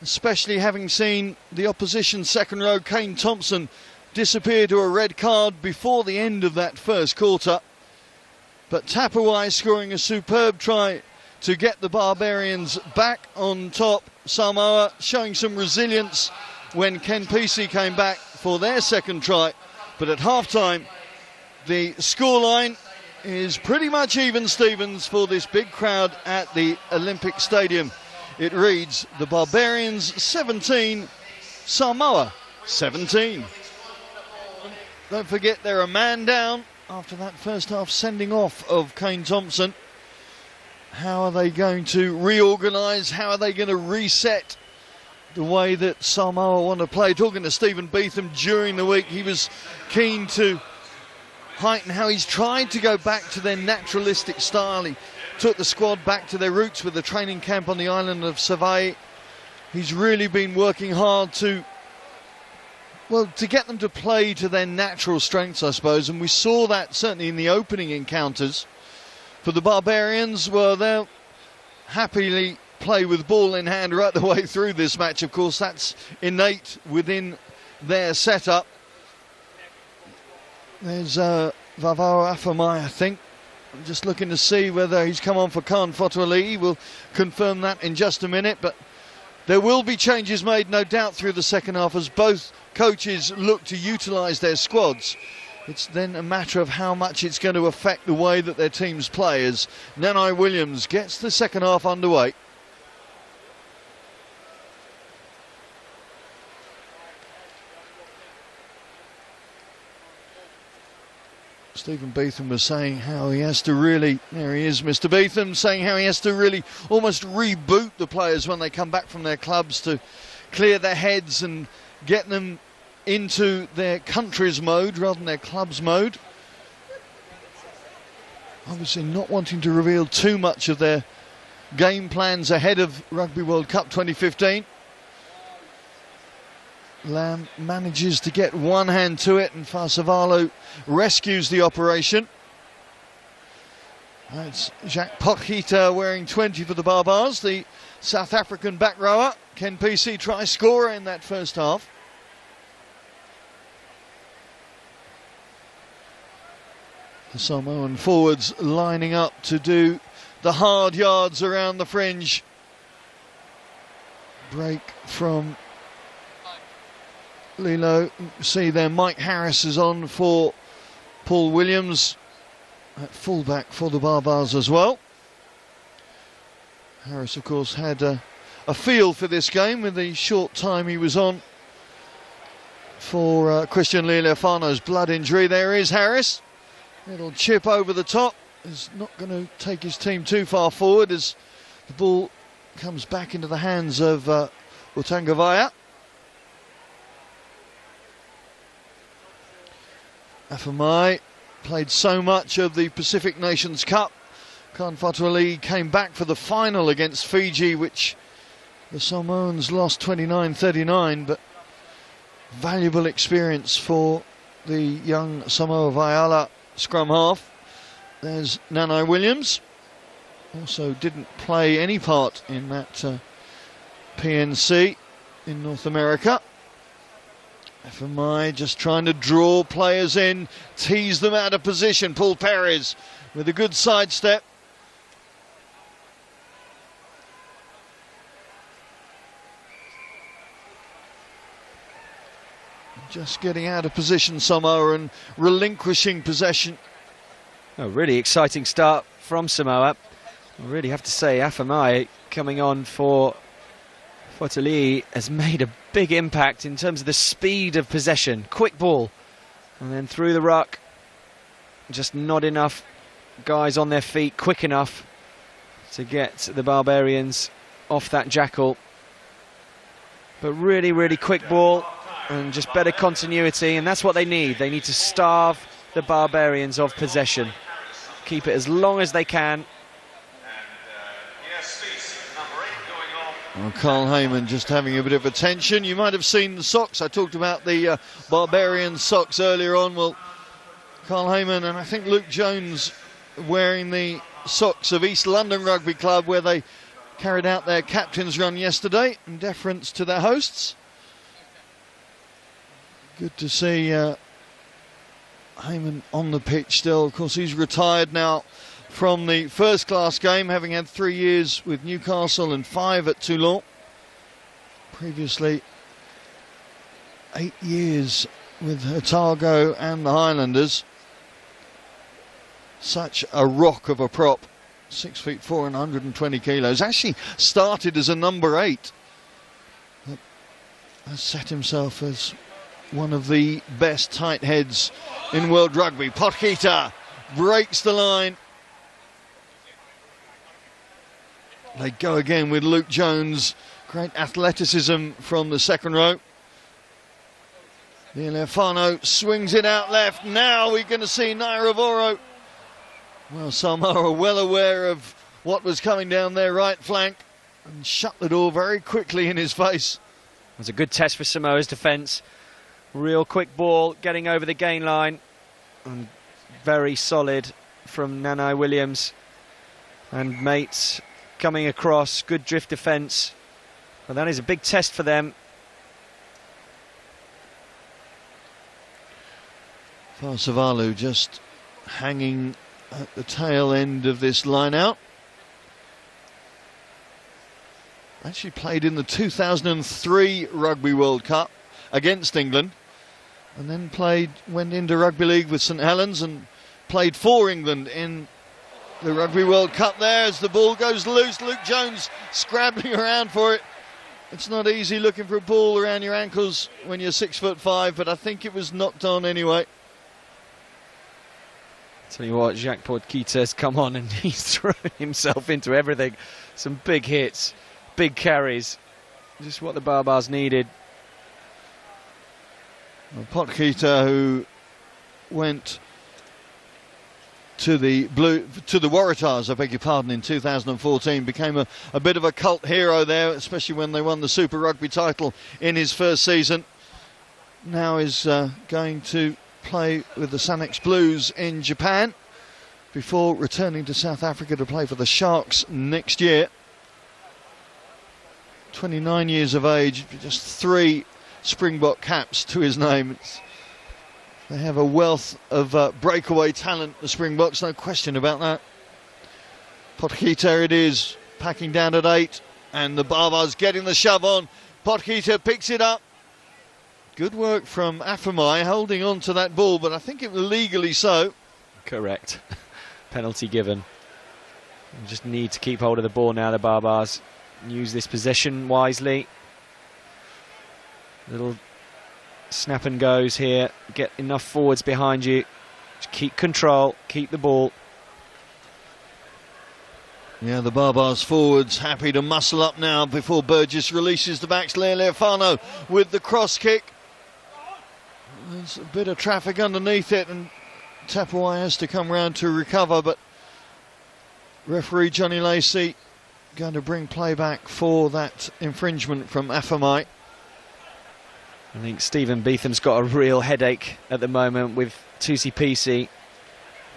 especially having seen the opposition second row Kane Thompson disappear to a red card before the end of that first quarter. But Tapawai scoring a superb try to get the Barbarians back on top. Samoa showing some resilience when Ken Pesey came back for their second try. But at half-time, the scoreline is pretty much even Stevens for this big crowd at the Olympic Stadium. It reads the Barbarians 17, Samoa 17. Don't forget they're a man down after that first half sending off of Kane Thompson. How are they going to reorganise? How are they going to reset the way that Samoa want to play? Talking to Stephen Beetham during the week, he was keen to heighten how he's tried to go back to their naturalistic style. He took the squad back to their roots with the training camp on the island of Savai'i. He's really been working hard to get them to play to their natural strengths, I suppose, and we saw that certainly in the opening encounters. For the Barbarians, well, they'll happily play with ball in hand right the way through this match. Of course, that's innate within their setup. There's Vavao Afamai, I think. I'm just looking to see whether he's come on for Khan Fotuali'i. We'll confirm that in just a minute, but there will be changes made, no doubt, through the second half as both coaches look to utilise their squads. It's then a matter of how much it's going to affect the way that their teams play as Nanai Williams gets the second half underway. Stephen Beetham was saying how he has to really, there he is, Mr. Beetham, saying how he has to really almost reboot the players when they come back from their clubs to clear their heads and get them into their country's mode rather than their club's mode. Obviously not wanting to reveal too much of their game plans ahead of Rugby World Cup 2015. Lamb manages to get one hand to it and Fasavalo rescues the operation. That's Jacques Pochita wearing 20 for the Barbars, the South African back rower. Ken Pesey try scorer in that first half. The Samoan forwards lining up to do the hard yards around the fringe. Break from Lilo. See there, Mike Harris is on for Paul Williams at fullback for the Barbars as well. Harris, of course, had a feel for this game with the short time he was on for Christian Lealiafano's blood injury. There is Harris. Little chip over the top. Is not going to take his team too far forward as the ball comes back into the hands of Utangavaya. Afamai played so much of the Pacific Nations Cup. Khan Fotuali'i came back for the final against Fiji, which the Samoans lost 29-39, but valuable experience for the young Samoa Vaiala scrum half. There's Nanai Williams. Also didn't play any part in that PNC in North America. FMI just trying to draw players in, tease them out of position. Paul Perez with a good sidestep. Just getting out of position Samoa and relinquishing possession. A really exciting start from Samoa. I really have to say Afamai coming on for Fotuali'i has made a big impact in terms of the speed of possession. Quick ball and then through the ruck. Just not enough guys on their feet quick enough to get the Barbarians off that jackal. But really, really quick ball and just better continuity, and that's what they need. They need to starve the Barbarians of possession. Keep it as long as they can. Well, Carl Heyman just having a bit of attention. You might have seen the socks. I talked about the Barbarian socks earlier on. Well, Carl Heyman and I think Luke Jones wearing the socks of East London Rugby Club, where they carried out their captain's run yesterday in deference to their hosts. Good to see Heyman on the pitch still. Of course, he's retired now from the first class game, having had 3 years with Newcastle and 5 at Toulon. Previously 8 years with Otago and the Highlanders. Such a rock of a prop, 6'4" and 120 kilos. Actually started as a number 8, but has set himself as one of the best tight heads in world rugby. Potgieter breaks the line. They go again with Luke Jones. Great athleticism from the second row. Lealefano swings it out left. Now we're going to see Nairavoro. Well, Samoa are well aware of what was coming down their right flank and shut the door very quickly in his face. It was a good test for Samoa's defence. Real quick ball getting over the gain line, and very solid from Nanai Williams and mates coming across. Good drift defence, but that is a big test for them. Farsavalu just hanging at the tail end of this line out. Actually played in the 2003 Rugby World Cup against England, and then went into rugby league with St Helens and played for England in the Rugby World Cup there. As the ball goes loose, Luke Jones scrabbling around for it. It's not easy looking for a ball around your ankles when you're 6'5", but I think it was knocked on anyway. Tell you what, Jacques Potgieter's come on and he's thrown himself into everything. Some big hits, big carries, just what the Barbars needed. Well, Potgieter, who went to the Waratahs, I beg your pardon, in 2014, became a bit of a cult hero there, especially when they won the Super Rugby title in his first season. Now is going to play with the Sanex Blues in Japan before returning to South Africa to play for the Sharks next year. 29 years of age, just 3 Springbok caps to his name. They have a wealth of breakaway talent, the Springboks, no question about that. Potgieter it is, packing down at 8, and the Barbars getting the shove on. Potgieter picks it up. Good work from Afamai holding on to that ball, but I think it was legally so. Correct. Penalty given. You just need to keep hold of the ball now, the Barbars. Use this possession wisely. Little snap and goes here. Get enough forwards behind you. Just keep control, keep the ball. Yeah, the Barbars forwards happy to muscle up now before Burgess releases the backs. Lealefano with the cross kick. There's a bit of traffic underneath it, and Tapawai has to come round to recover, but referee Johnny Lacey going to bring play back for that infringement from Afamai. I think Stephen Beetham's got a real headache at the moment with Tusi Pisi.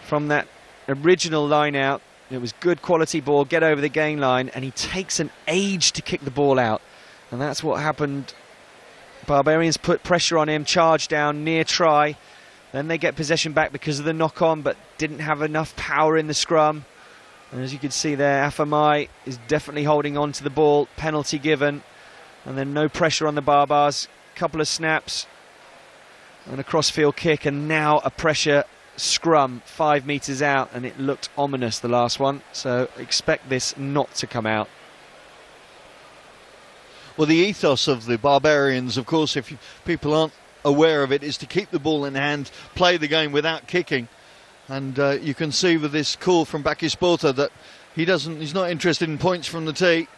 From that original line out, it was good quality ball, get over the gain line, and he takes an age to kick the ball out. And that's what happened. Barbarians put pressure on him, charge down, near try. Then they get possession back because of the knock-on, but didn't have enough power in the scrum. And as you can see there, Afamai is definitely holding on to the ball. Penalty given. And then no pressure on the Barbars. Couple of snaps and a crossfield kick, and now a pressure scrum 5 metres out, and it looked ominous, the last one. So expect this not to come out. Well, the ethos of the Barbarians, of course, if people aren't aware of it, is to keep the ball in hand, play the game without kicking. And you can see with this call from Bakisporta that he's not interested in points from the tee,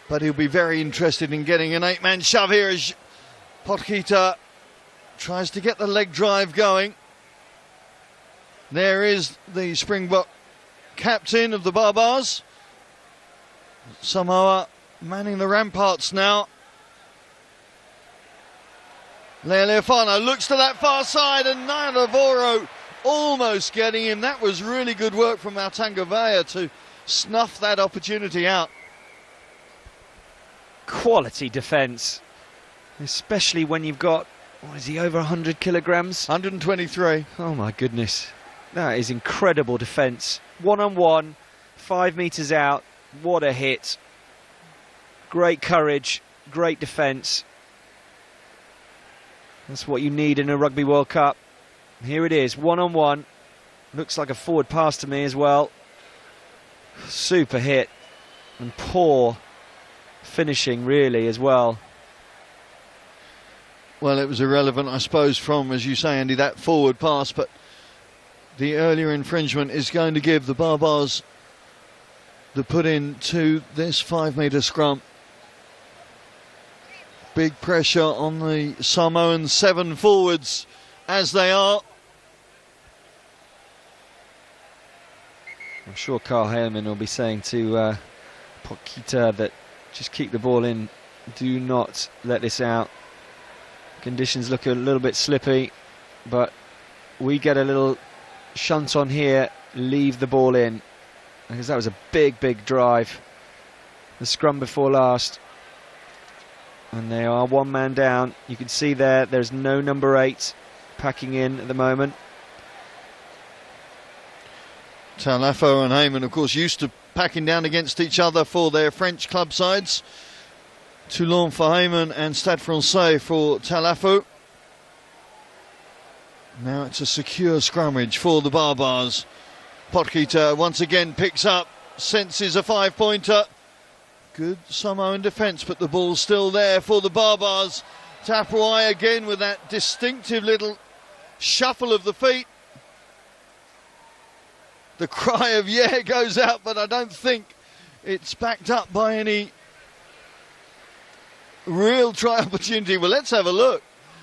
but he'll be very interested in getting an 8-man shove here as Potgieter tries to get the leg drive going. There is the Springbok captain of the Barbars. Samoa manning the ramparts now. Lealefano looks to that far side, and Nairavoro almost getting him. That was really good work from Altangavea to snuff that opportunity out. Quality defence, especially when you've got, what is he, over 100 kilograms? 123. Oh my goodness, that is incredible defence. 1-on-1, 5 metres out, what a hit. Great courage, great defence. That's what you need in a Rugby World Cup. Here it is, 1-on-1. Looks like a forward pass to me as well. Super hit, and poor finishing really as well. Well, it was irrelevant, I suppose, from, as you say, Andy, that forward pass, but the earlier infringement is going to give the Barbars the put in to this 5-metre scrum. Big pressure on the Samoan 7 forwards as they are. I'm sure Carl Heyman will be saying to Pokita that just keep the ball in, do not let this out. Conditions look a little bit slippy, but we get a little shunt on here, leave the ball in, because that was a big drive. The scrum before last, and they are 1 man down. You can see there's no number 8 packing in at the moment. Talafo and Heyman, of course, used to packing down against each other for their French club sides. Toulon for Heyman and Stade Francais for Talafo. Now it's a secure scrummage for the Barbars. Potkita once again picks up, senses a 5-pointer. Good Samoan defence, but the ball's still there for the Barbars. Tapuai again with that distinctive little shuffle of the feet. The cry of yeah goes out, but I don't think it's backed up by any real try opportunity. Well, let's have a look.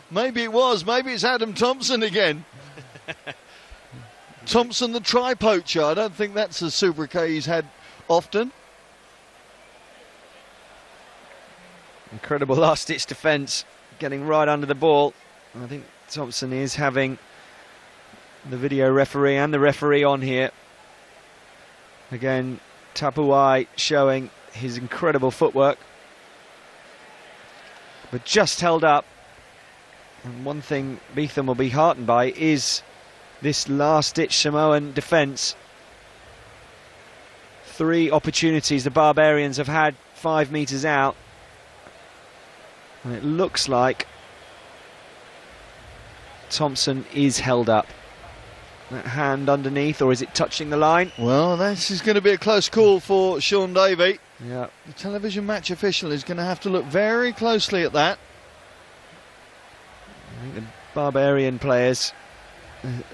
Maybe it was. Maybe it's Adam Thompson again. Thompson the try poacher. I don't think that's a sobriquet he's had often. Incredible last-ditch defence, getting right under the ball. I think Thompson is having the video referee and the referee on here. Again, Tapuai showing his incredible footwork, but just held up. And one thing Beetham will be heartened by is this last-ditch Samoan defence. 3 opportunities the Barbarians have had 5 metres out, and it looks like Thompson is held up. That hand underneath, or is it touching the line? Well, this is going to be a close call for Sean Davey. Yeah. The television match official is going to have to look very closely at that. I think the Barbarian players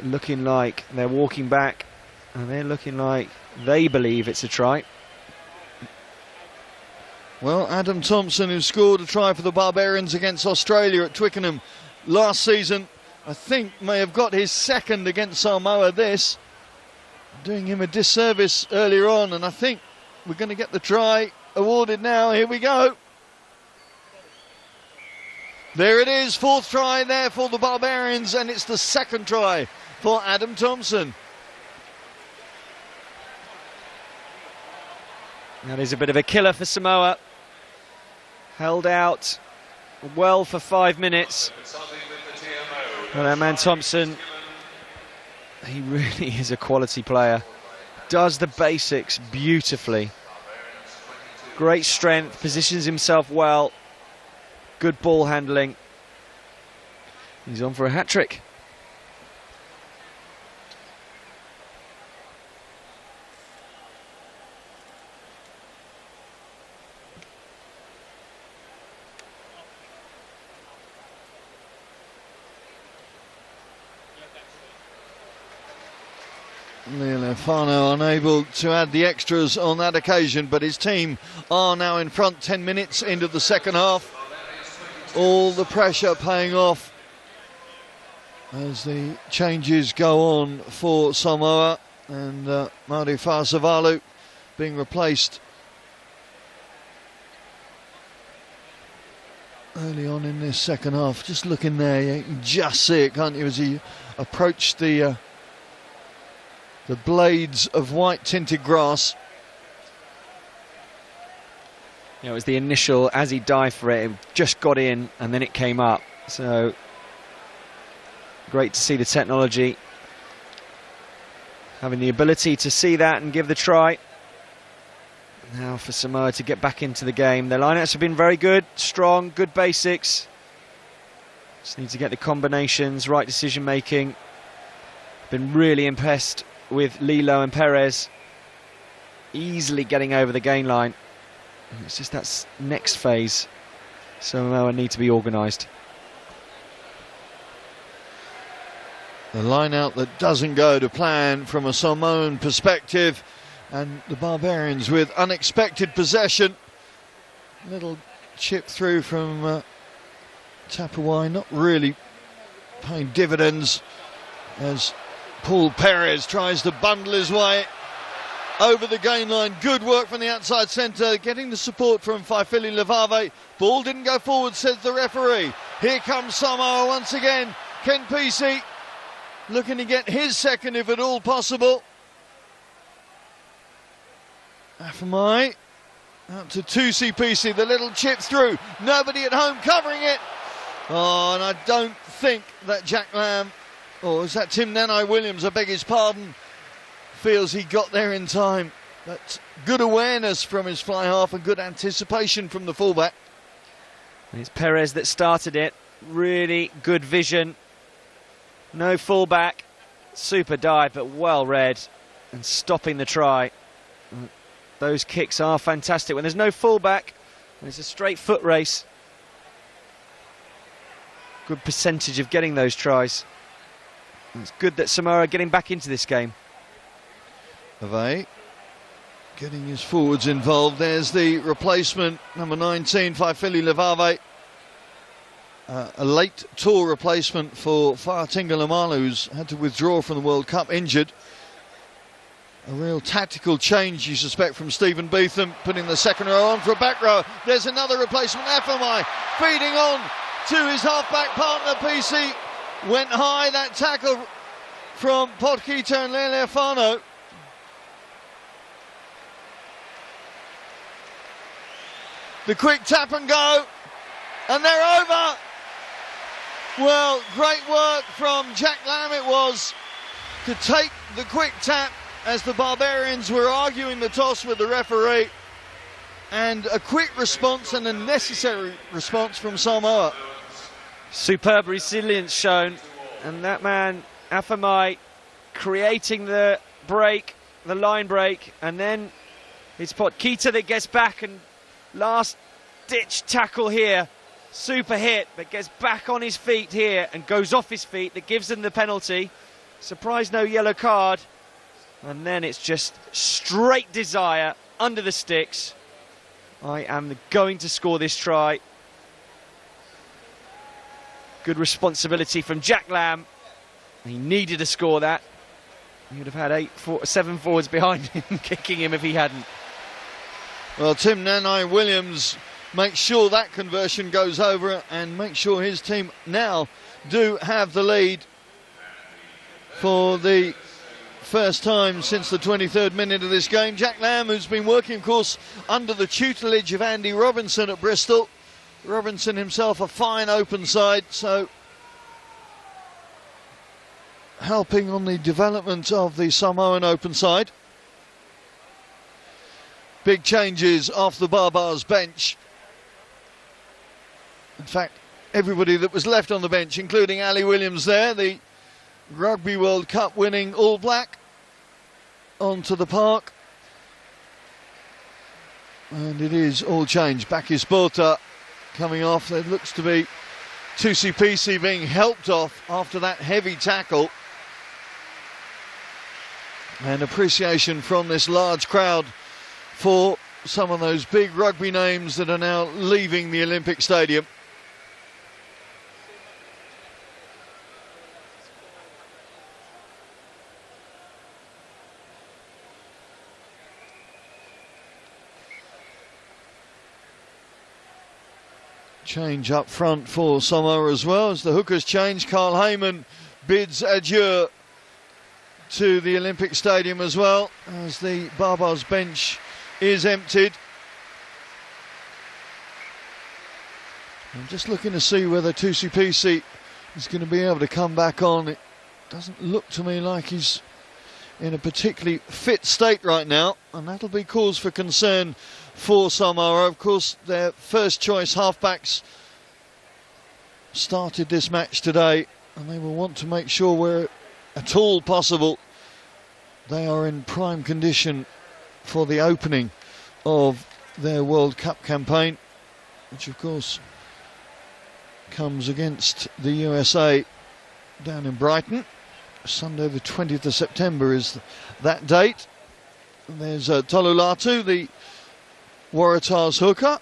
looking like they're walking back, and they're looking like they believe it's a try. Well, Adam Thompson, who scored a try for the Barbarians against Australia at Twickenham last season, I think may have got his second against Samoa this. Doing him a disservice earlier on, and I think we're going to get the try awarded now. Here we go. There it is, 4th try there for the Barbarians, and it's the 2nd try for Adam Thompson. That is a bit of a killer for Samoa. Held out well for 5 minutes. Well, that man Thompson, he really is a quality player. Does the basics beautifully. Great strength, positions himself well. Good ball handling. He's on for a hat-trick. Leolefano unable to add the extras on that occasion, but his team are now in front 10 minutes into the 2nd half. All the pressure paying off as the changes go on for Samoa, and Mauri Fa'asavalu being replaced early on in this 2nd half. Just looking there, you can just see it, can't you, as he approached the the blades of white tinted grass. It was the initial, as he dived for it, it just got in and then it came up. So great to see the technology having the ability to see that and give the try. Now for Samoa to get back into the game. Their lineouts have been very good, strong, good basics. Just need to get the combinations, right decision making. Been really impressed with Lilo and Perez easily getting over the gain line. It's just that next phase Samoa need to be organised. The line out that doesn't go to plan from a Samoan perspective, and the Barbarians with unexpected possession. Little chip through from Tapawai, not really paying dividends as Paul Perez tries to bundle his way over the gain line. Good work from the outside centre, getting the support from Faifili Levave. Ball didn't go forward, says the referee. Here comes Samoa once again. Ken Pesey looking to get his second if at all possible. Afamai out to Tusi Pesey, the little chip through. Nobody at home covering it. Oh, and I don't think that Jack Lamb, or is that Tim Nanai Williams, I beg his pardon, feels he got there in time. That's good awareness from his fly half and good anticipation from the fullback. It's Perez that started it. Really good vision. No fullback. Super dive, but well read and stopping the try. Those kicks are fantastic. When there's no fullback, it's a straight foot race. Good percentage of getting those tries. It's good that Samoa are getting back into this game. Levave getting his forwards involved. There's the replacement, number 19, Faifili Levave. A late tour replacement for Fa'atinga Lamala, who's had to withdraw from the World Cup injured. A real tactical change, you suspect, from Stephen Beetham, putting the second row on for a back row. There's another replacement, Afamai, feeding on to his half-back partner, PC. Went high, that tackle from Potkita and Lealeafano. The quick tap and go, and they're over. Well, great work from Jack Lamb it was to take the quick tap as the Barbarians were arguing the toss with the referee, and a quick response and a necessary response from Samoa. Superb resilience shown, and that man Afamai creating the break, the line break, and then it's Potkita that gets back, and last ditch tackle here. Super hit, but gets back on his feet here and goes off his feet. That gives them the penalty. Surprise, no yellow card. And then it's just straight desire under the sticks. I am going to score this try. Good responsibility from Jack Lamb. He needed to score that. He would have had 7 forwards behind him kicking him if he hadn't. Well, Tim Nanai Williams makes sure that conversion goes over and makes sure his team now do have the lead for the first time since the 23rd minute of this game. Jack Lamb, who's been working, of course, under the tutelage of Andy Robinson at Bristol. Robinson himself a fine open side, so helping on the development of the Samoan open side. Big changes off the Barbars bench. In fact, everybody that was left on the bench, including Ali Williams there, the Rugby World Cup winning All Black, onto the park. And it is all changed. Baki Sporta coming off. There looks to be Tusi Pesey being helped off after that heavy tackle. And appreciation from this large crowd for some of those big rugby names that are now leaving the Olympic Stadium. Change up front for Samoa as well as the hookers change. Carl Heyman bids adieu to the Olympic Stadium as well, as the Barbars bench is emptied. I'm just looking to see whether Tusipisi is going to be able to come back on. It doesn't look to me like he's in a particularly fit state right now, and that'll be cause for concern for Samoa. Of course, their first choice halfbacks started this match today, and they will want to make sure where at all possible they are in prime condition for the opening of their World Cup campaign, which of course comes against the USA down in Brighton. Sunday the 20th of September is that date. And there's Tolulatu, the Waratahs hooker.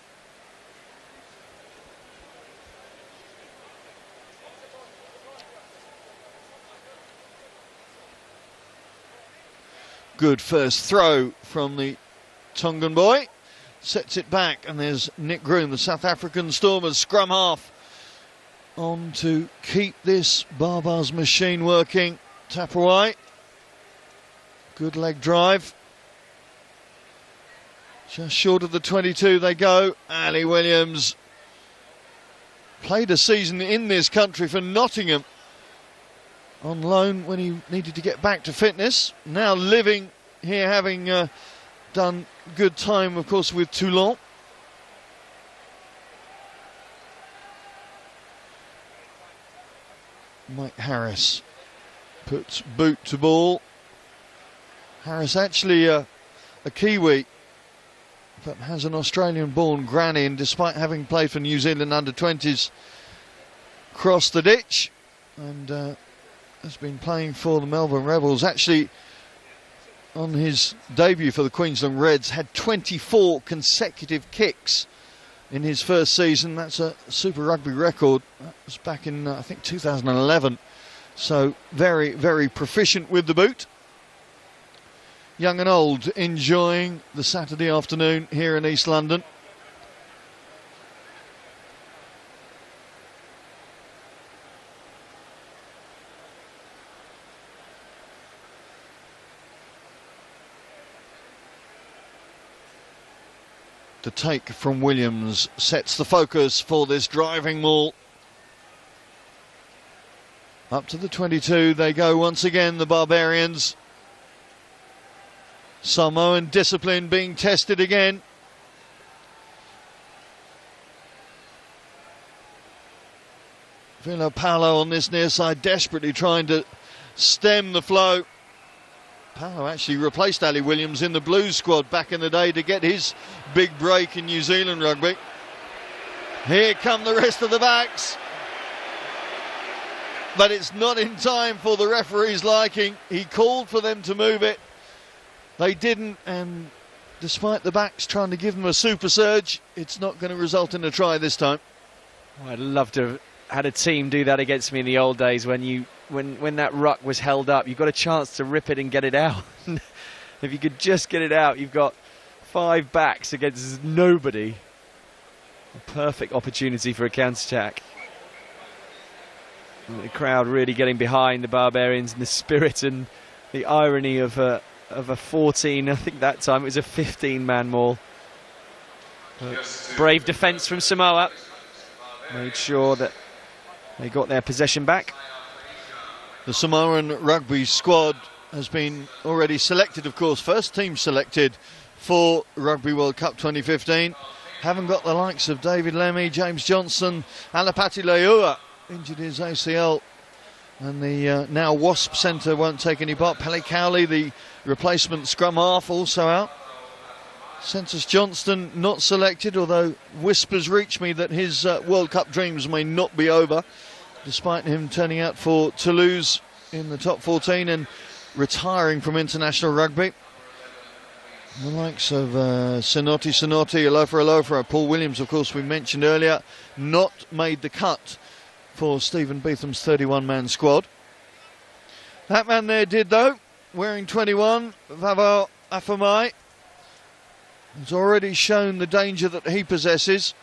Good first throw from the Tongan boy. Sets it back, and there's Nick Groom, the South African Stormers scrum half, on to keep this Barbars machine working. Tapawai, good leg drive. Just short of the 22 they go. Ali Williams played a season in this country for Nottingham on loan when he needed to get back to fitness. Now living here, having done good time, of course, with Toulon. Mike Harris puts boot to ball. Harris actually a Kiwi, but has an Australian-born granny, and despite having played for New Zealand under-20s, crossed the ditch and has been playing for the Melbourne Rebels. Actually, on his debut for the Queensland Reds, had 24 consecutive kicks in his first season. That's a Super Rugby record. That was back in, I think, 2011. So very, very proficient with the boot. Young and old enjoying the Saturday afternoon here in East London. The take from Williams sets the focus for this driving maul. Up to the 22 they go once again, the Barbarians. Samoan discipline being tested again. Vila Paulo on this near side, desperately trying to stem the flow. Paulo actually replaced Ali Williams in the Blues squad back in the day to get his big break in New Zealand rugby. Here come the rest of the backs. But it's not in time for the referee's liking. He called for them to move it. They didn't, and despite the backs trying to give them a super surge, it's not going to result in a try this time. I'd love to have had a team do that against me in the old days when that ruck was held up. You've got a chance to rip it and get it out. If you could just get it out, you've got 5 backs against nobody. A perfect opportunity for a counter-attack. The crowd really getting behind the Barbarians, and the spirit and the irony of a 14, I think that time it was a 15-man maul. Brave defence from Samoa. Made sure that they got their possession back. The Samoan rugby squad has been already selected, of course, first team selected for Rugby World Cup 2015. Haven't got the likes of David Lemmy, James Johnson, Alapati Leua, injured his ACL, and the now Wasp centre won't take any part. Pele Cowley, the replacement scrum half, also out. Census Johnston not selected, although whispers reach me that his World Cup dreams may not be over, despite him turning out for Toulouse in the top 14 and retiring from international rugby. The likes of Sinotti, Alofa, Paul Williams, of course, we mentioned earlier, not made the cut for Stephen Beetham's 31-man squad. That man there did, though, wearing 21, Vavao Afamai. Has already shown the danger that he possesses.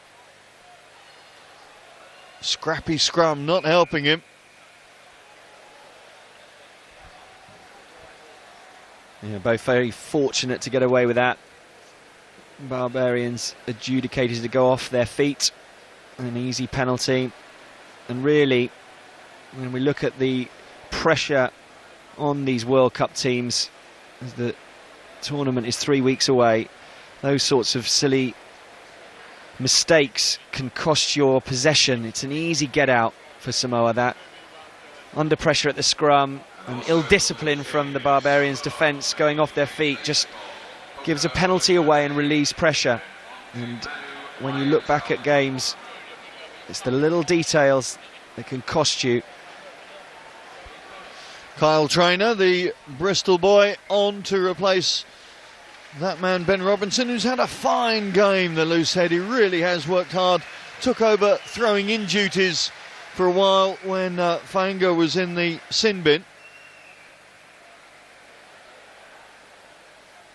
Scrappy scrum not helping him. Yeah, both very fortunate to get away with that. Barbarians adjudicated to go off their feet. An easy penalty. And really, when we look at the pressure on these World Cup teams, as the tournament is 3 weeks away, those sorts of silly mistakes can cost your possession. It's an easy get out for Samoa, that. Under pressure at the scrum, and ill discipline from the Barbarians' defence, going off their feet, just gives a penalty away and relieves pressure. And when you look back at games, it's the little details that can cost you. Kyle Traynor, the Bristol boy, on to replace that man Ben Robinson, who's had a fine game, the loose head. He really has worked hard. Took over throwing in duties for a while when Fainga was in the sin bin.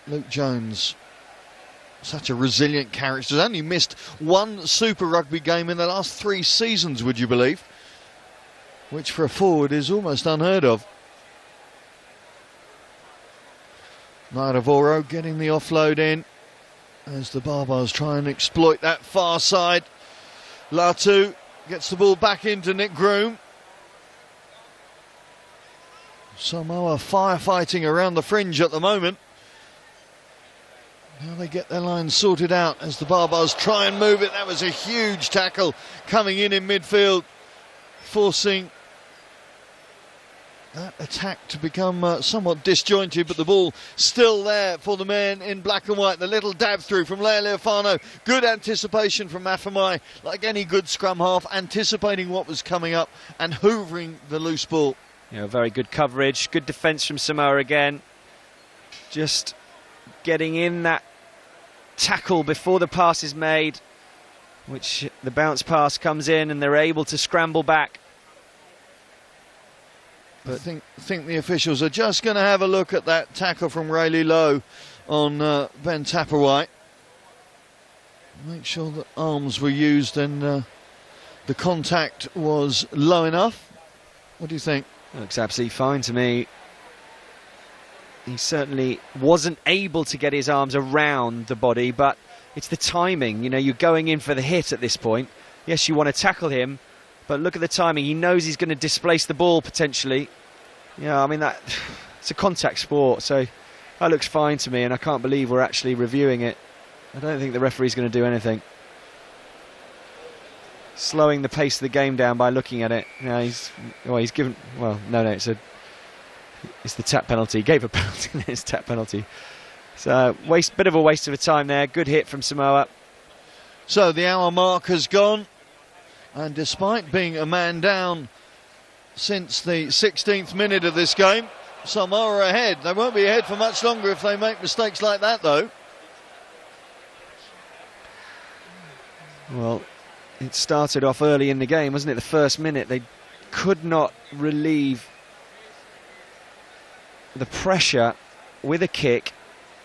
Luke Jones, such a resilient character. He's only missed one Super Rugby game in the last 3 seasons, would you believe? Which for a forward is almost unheard of. Naravoro getting the offload in as the Barbars try and exploit that far side. Latu gets the ball back into Nick Groom. Samoa firefighting around the fringe at the moment. Now they get their line sorted out as the Barbars try and move it. That was a huge tackle coming in midfield, forcing that attack to become somewhat disjointed, but the ball still there for the men in black and white. The little dab through from Lea Leofano. Good anticipation from Mafamai, like any good scrum half, anticipating what was coming up and hoovering the loose ball. Yeah, very good coverage, good defence from Samoa again. Just getting in that tackle before the pass is made, which the bounce pass comes in and they're able to scramble back. But I think the officials are just going to have a look at that tackle from Rayleigh Lowe on Ben Tapperwhite. Make sure that arms were used and the contact was low enough. What do you think? Looks absolutely fine to me. He certainly wasn't able to get his arms around the body, but it's the timing. You know, you're going in for the hit at this point. Yes, you want to tackle him, but look at the timing. He knows he's going to displace the ball potentially. Yeah, I mean, it's a contact sport, so that looks fine to me, and I can't believe we're actually reviewing it. I don't think the referee's going to do anything. Slowing the pace of the game down by looking at it. Yeah, he's given. Well, no, it's the tap penalty. He gave a penalty. It's tap penalty. So bit of a waste of time there. Good hit from Samoa. So the hour mark has gone, and despite being a man down since the 16th minute of this game, Samoa are ahead. They won't be ahead for much longer if they make mistakes like that, though. Well, it started off early in the game, wasn't it? The first minute, they could not relieve the pressure with a kick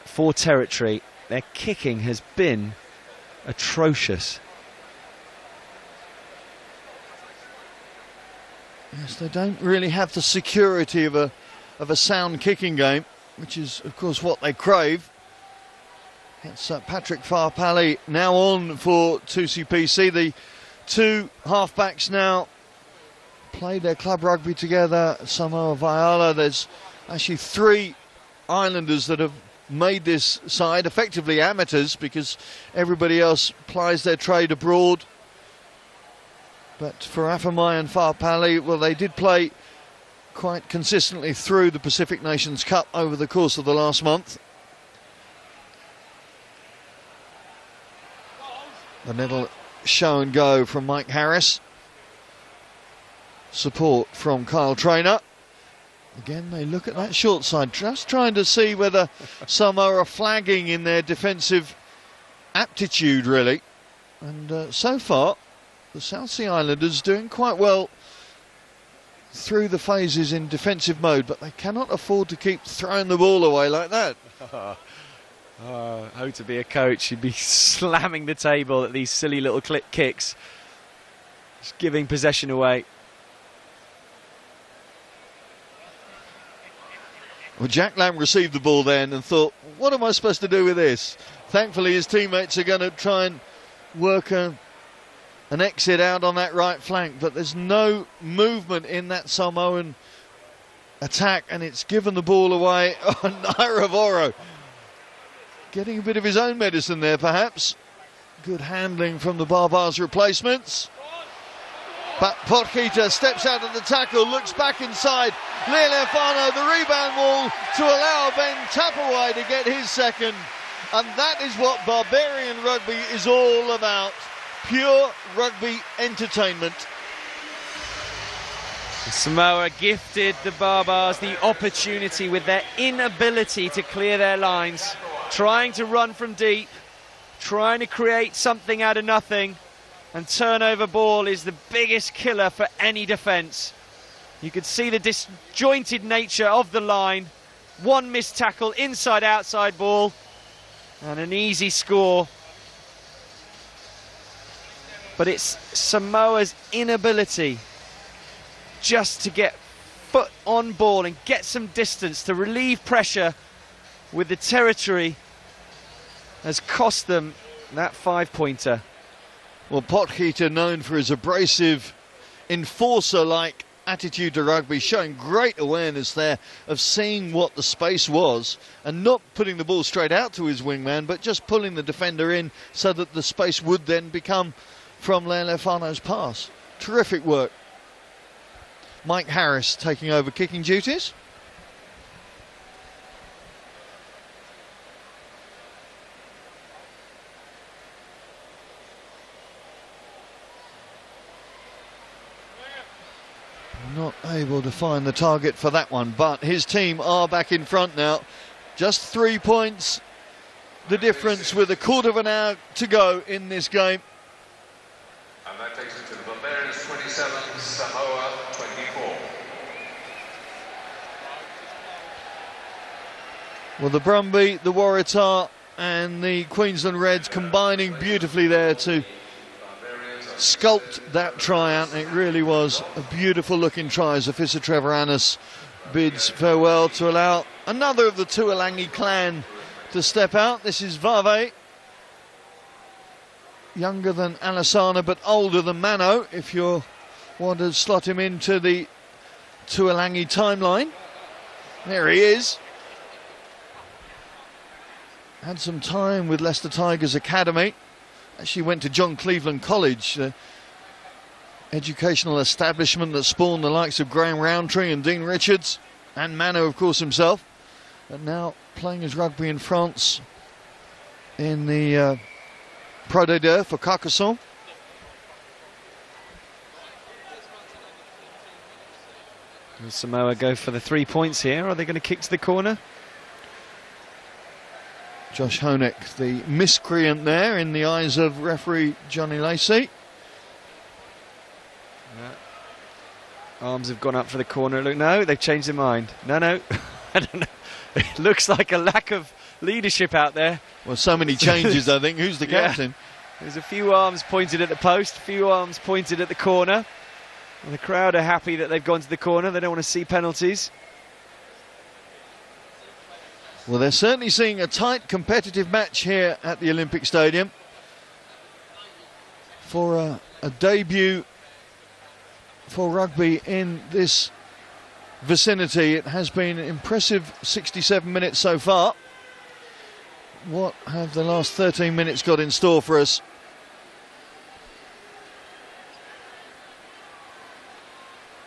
for territory. Their kicking has been atrocious. Yes, they don't really have the security of a sound kicking game, which is, of course, what they crave. It's Patrick Farpalli now on for 2CPC. The two halfbacks now play their club rugby together. Samoa Vaiala. There's actually 3 Islanders that have made this side, effectively amateurs, because everybody else plies their trade abroad. But for Afamai and Farpalli, well, they did play quite consistently through the Pacific Nations Cup over the course of the last month. A little show and go from Mike Harris. Support from Kyle Traynor. Again, they look at that short side, just trying to see whether Samoa are flagging in their defensive aptitude, really. And so far, the South Sea Islanders doing quite well through the phases in defensive mode, but they cannot afford to keep throwing the ball away like that. Oh, to be a coach, you'd be slamming the table at these silly little kicks, just giving possession away. Well, Jack Lamb received the ball then and thought, what am I supposed to do with this? Thankfully, his teammates are going to try and work an exit out on that right flank, but there's no movement in that Samoan attack, and it's given the ball away. Nairavoro getting a bit of his own medicine there, perhaps. Good handling from the Barbars replacements. But Potkita steps out of the tackle, looks back inside. Lealefano, the rebound wall to allow Ben Tapawai to get his second. And that is what Barbarian rugby is all about. Pure rugby entertainment. Samoa gifted the Barbars the opportunity with their inability to clear their lines, trying to run from deep, trying to create something out of nothing, and turnover ball is the biggest killer for any defence. You could see the disjointed nature of the line, one missed tackle, inside-outside ball, and an easy score. But it's Samoa's inability just to get foot on ball and get some distance to relieve pressure with the territory has cost them that 5-pointer. Well, Potkita, known for his abrasive, enforcer-like attitude to rugby, showing great awareness there of seeing what the space was and not putting the ball straight out to his wingman, but just pulling the defender in so that the space would then become from Lealefano's pass. Terrific work. Mike Harris taking over kicking duties. Not able to find the target for that one, but his team are back in front now. Just 3 points, the difference with a quarter of an hour to go in this game. And that takes it to the Barbarians 27, Samoa 24. Well, the Brumby, the Waratah and the Queensland Reds combining beautifully there to sculpt that try out, and it really was a beautiful looking try as Afisa Trevoranis bids farewell to allow another of the Tuolangi clan to step out. This is Vave, younger than Alasana but older than Mano, if you want to slot him into the Tuolangi timeline. There he is. Had some time with Leicester Tigers Academy. Actually went to John Cleveland College, the educational establishment that spawned the likes of Graham Roundtree and Dean Richards, and Mano, of course, himself. And now playing his rugby in France in the Pro D2 for Carcassonne. Will Samoa go for the 3 points here? Are they going to kick to the corner? Josh Honeck, the miscreant there in the eyes of referee Johnny Lacey. Arms have gone up for the corner. Look, no, they've changed their mind. No, I don't know. It looks like a lack of leadership out there. Well, so many changes, I think. Who's the captain? Yeah. There's a few arms pointed at the post, a few arms pointed at the corner. And the crowd are happy that they've gone to the corner. They don't want to see penalties. Well, they're certainly seeing a tight, competitive match here at the Olympic Stadium. For a debut for rugby in this vicinity, it has been an impressive 67 minutes so far. What have the last 13 minutes got in store for us?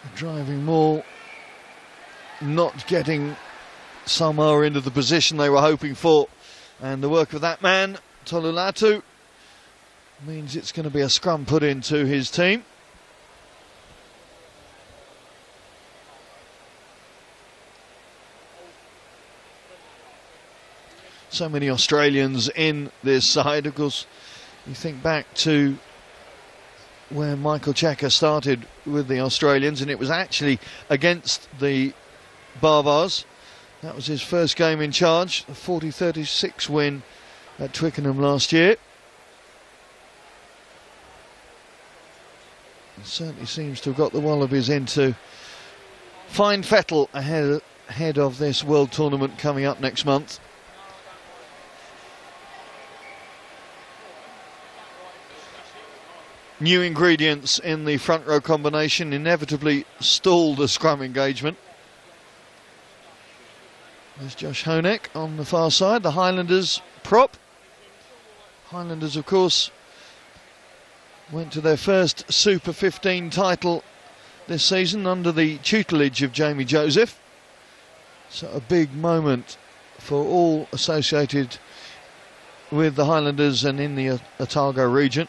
A driving maul, not getting Samoa into the position they were hoping for, and the work of that man, Tolulatu, means it's going to be a scrum put into his team. So many Australians in this side. Of course, you think back to where Michael Checker started with the Australians, and it was actually against the Barbars. That was his first game in charge, a 40-36 win at Twickenham last year. It certainly seems to have got the Wallabies into fine fettle ahead ahead of this World Tournament coming up next month. New ingredients in the front row combination inevitably stalled the scrum engagement. There's Josh Honeck on the far side, the Highlanders prop. Highlanders, of course, went to their first Super 15 title this season under the tutelage of Jamie Joseph. So a big moment for all associated with the Highlanders and in the Otago region.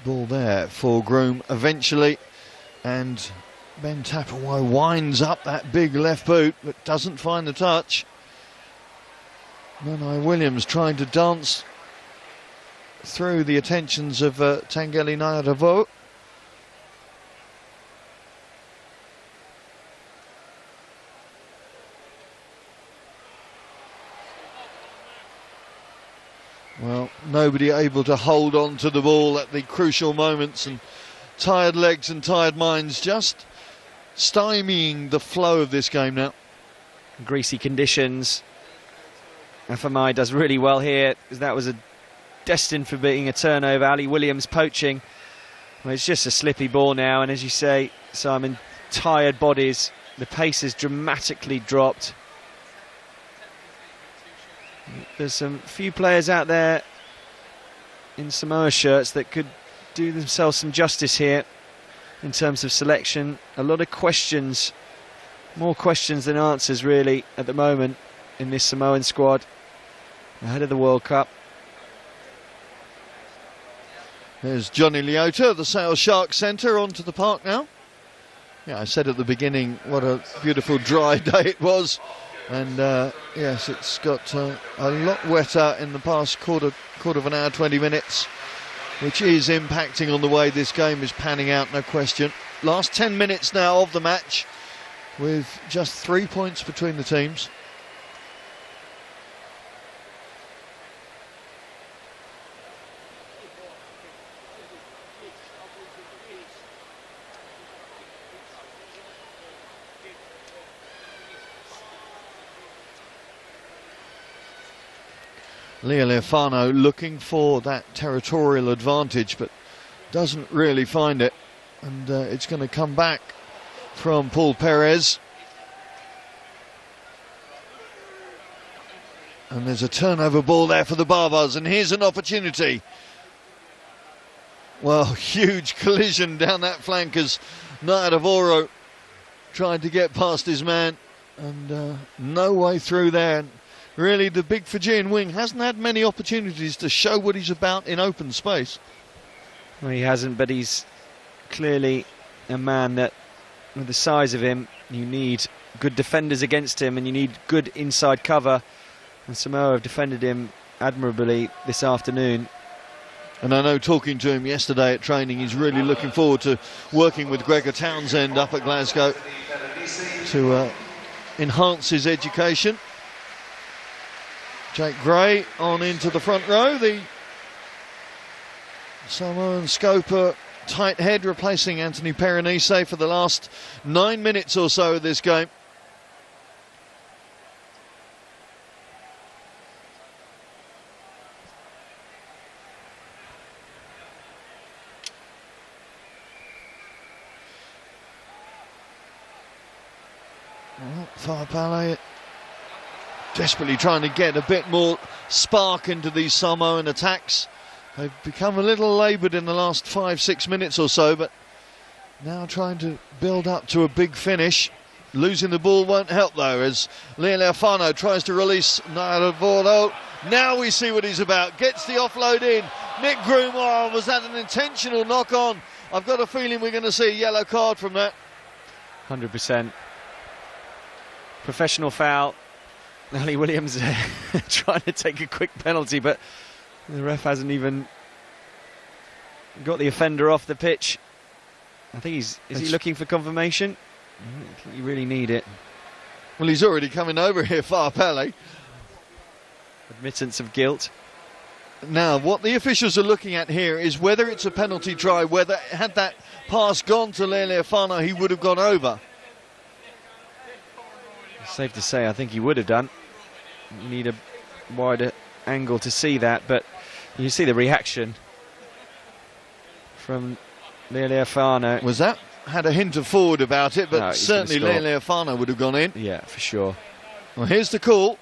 Ball there for Groom eventually, and Ben Tapawai winds up that big left boot but doesn't find the touch. Nanai Williams trying to dance through the attentions of Tangeli Nayaravo. Well, nobody able to hold on to the ball at the crucial moments, and tired legs and tired minds just stymieing the flow of this game now. Greasy conditions. FMI does really well here, because that was destined for being a turnover. Ali Williams poaching. Well, it's just a slippy ball now, and as you say, Simon, tired bodies. The pace has dramatically dropped. There's some few players out there in Samoa shirts that could do themselves some justice here in terms of selection. A lot of questions, more questions than answers really at the moment in this Samoan squad ahead of the World Cup. There's Johnny Leota, the Sale Shark Centre, onto the park now. Yeah, I said at the beginning what a beautiful dry day it was. And yes, it's got a lot wetter in the past quarter of an hour, 20 minutes, which is impacting on the way this game is panning out, no question. Last 10 minutes now of the match, with just 3 points between the teams. Leo Leofano looking for that territorial advantage, but doesn't really find it. And it's going to come back from Paul Perez. And there's a turnover ball there for the Barbars, and here's an opportunity. Well, huge collision down that flank as Nayaravo tried to get past his man, and no way through there. Really, the big Fijian wing hasn't had many opportunities to show what he's about in open space. Well, he hasn't, but he's clearly a man that, with the size of him, you need good defenders against him, and you need good inside cover. And Samoa have defended him admirably this afternoon. And I know, talking to him yesterday at training, he's really looking forward to working with Gregor Townsend up at Glasgow to enhance his education. Jake Gray on into the front row, the Samoan scoper tight head, replacing Anthony Perenise for the last 9 minutes or so of this game. Well, Farapale desperately trying to get a bit more spark into these Samoan attacks. They've become a little laboured in the last 5-6 minutes or so, but now trying to build up to a big finish. Losing the ball won't help though, as Leo Leofano tries to release Nayaravo. Now we see what he's about. Gets the offload in. Nick Groom, was that an intentional knock on? I've got a feeling we're going to see a yellow card from that. 100%. Professional foul. Ali Williams trying to take a quick penalty, but the ref hasn't even got the offender off the pitch. I think is he looking for confirmation? I think you really need it. Well, he's already coming over here, Farapale. Admittance of guilt. Now, what the officials are looking at here is whether it's a penalty try, whether had that pass gone to Leali'ifano, he would have gone over. Safe to say, I think he would have done. You need a wider angle to see that, but you see the reaction from Leali'ifano. Was that? Had a hint of forward about it, but No, certainly Leali'ifano would have gone in. Yeah, for sure. Well, here's the call.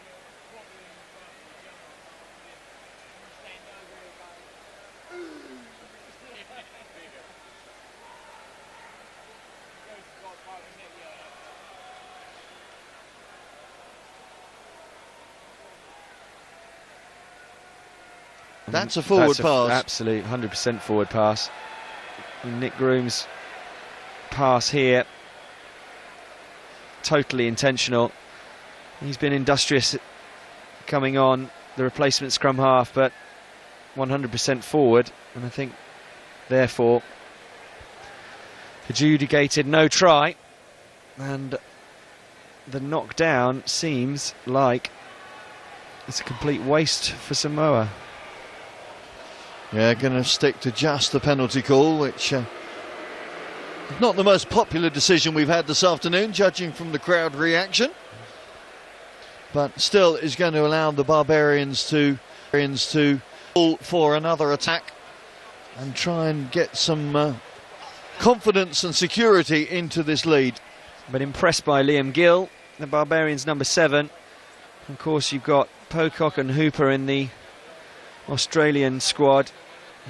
That's a forward pass. Absolute 100% forward pass. And Nick Groom's pass here, totally intentional. He's been industrious coming on the replacement scrum half, but 100% forward, and I think therefore adjudicated no try, and the knockdown seems like it's a complete waste for Samoa. Yeah, going to stick to just the penalty call, which not the most popular decision we've had this afternoon, judging from the crowd reaction. But still is going to allow the Barbarians to call for another attack and try and get some confidence and security into this lead. But impressed by Liam Gill, the Barbarians number 7. Of course, you've got Pocock and Hooper in the Australian squad,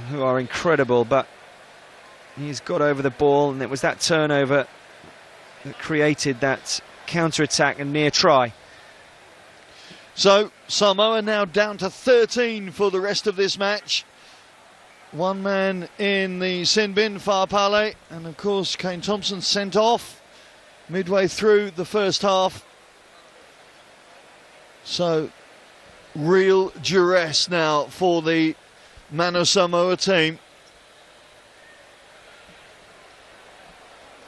who are incredible, but he's got over the ball, and it was that turnover that created that counter-attack and near try. So Samoa now down to 13 for the rest of this match. One man in the sin bin, Fa'apale, and of course Kane Thompson sent off midway through the first half. So real duress now for the Mano Samoa team.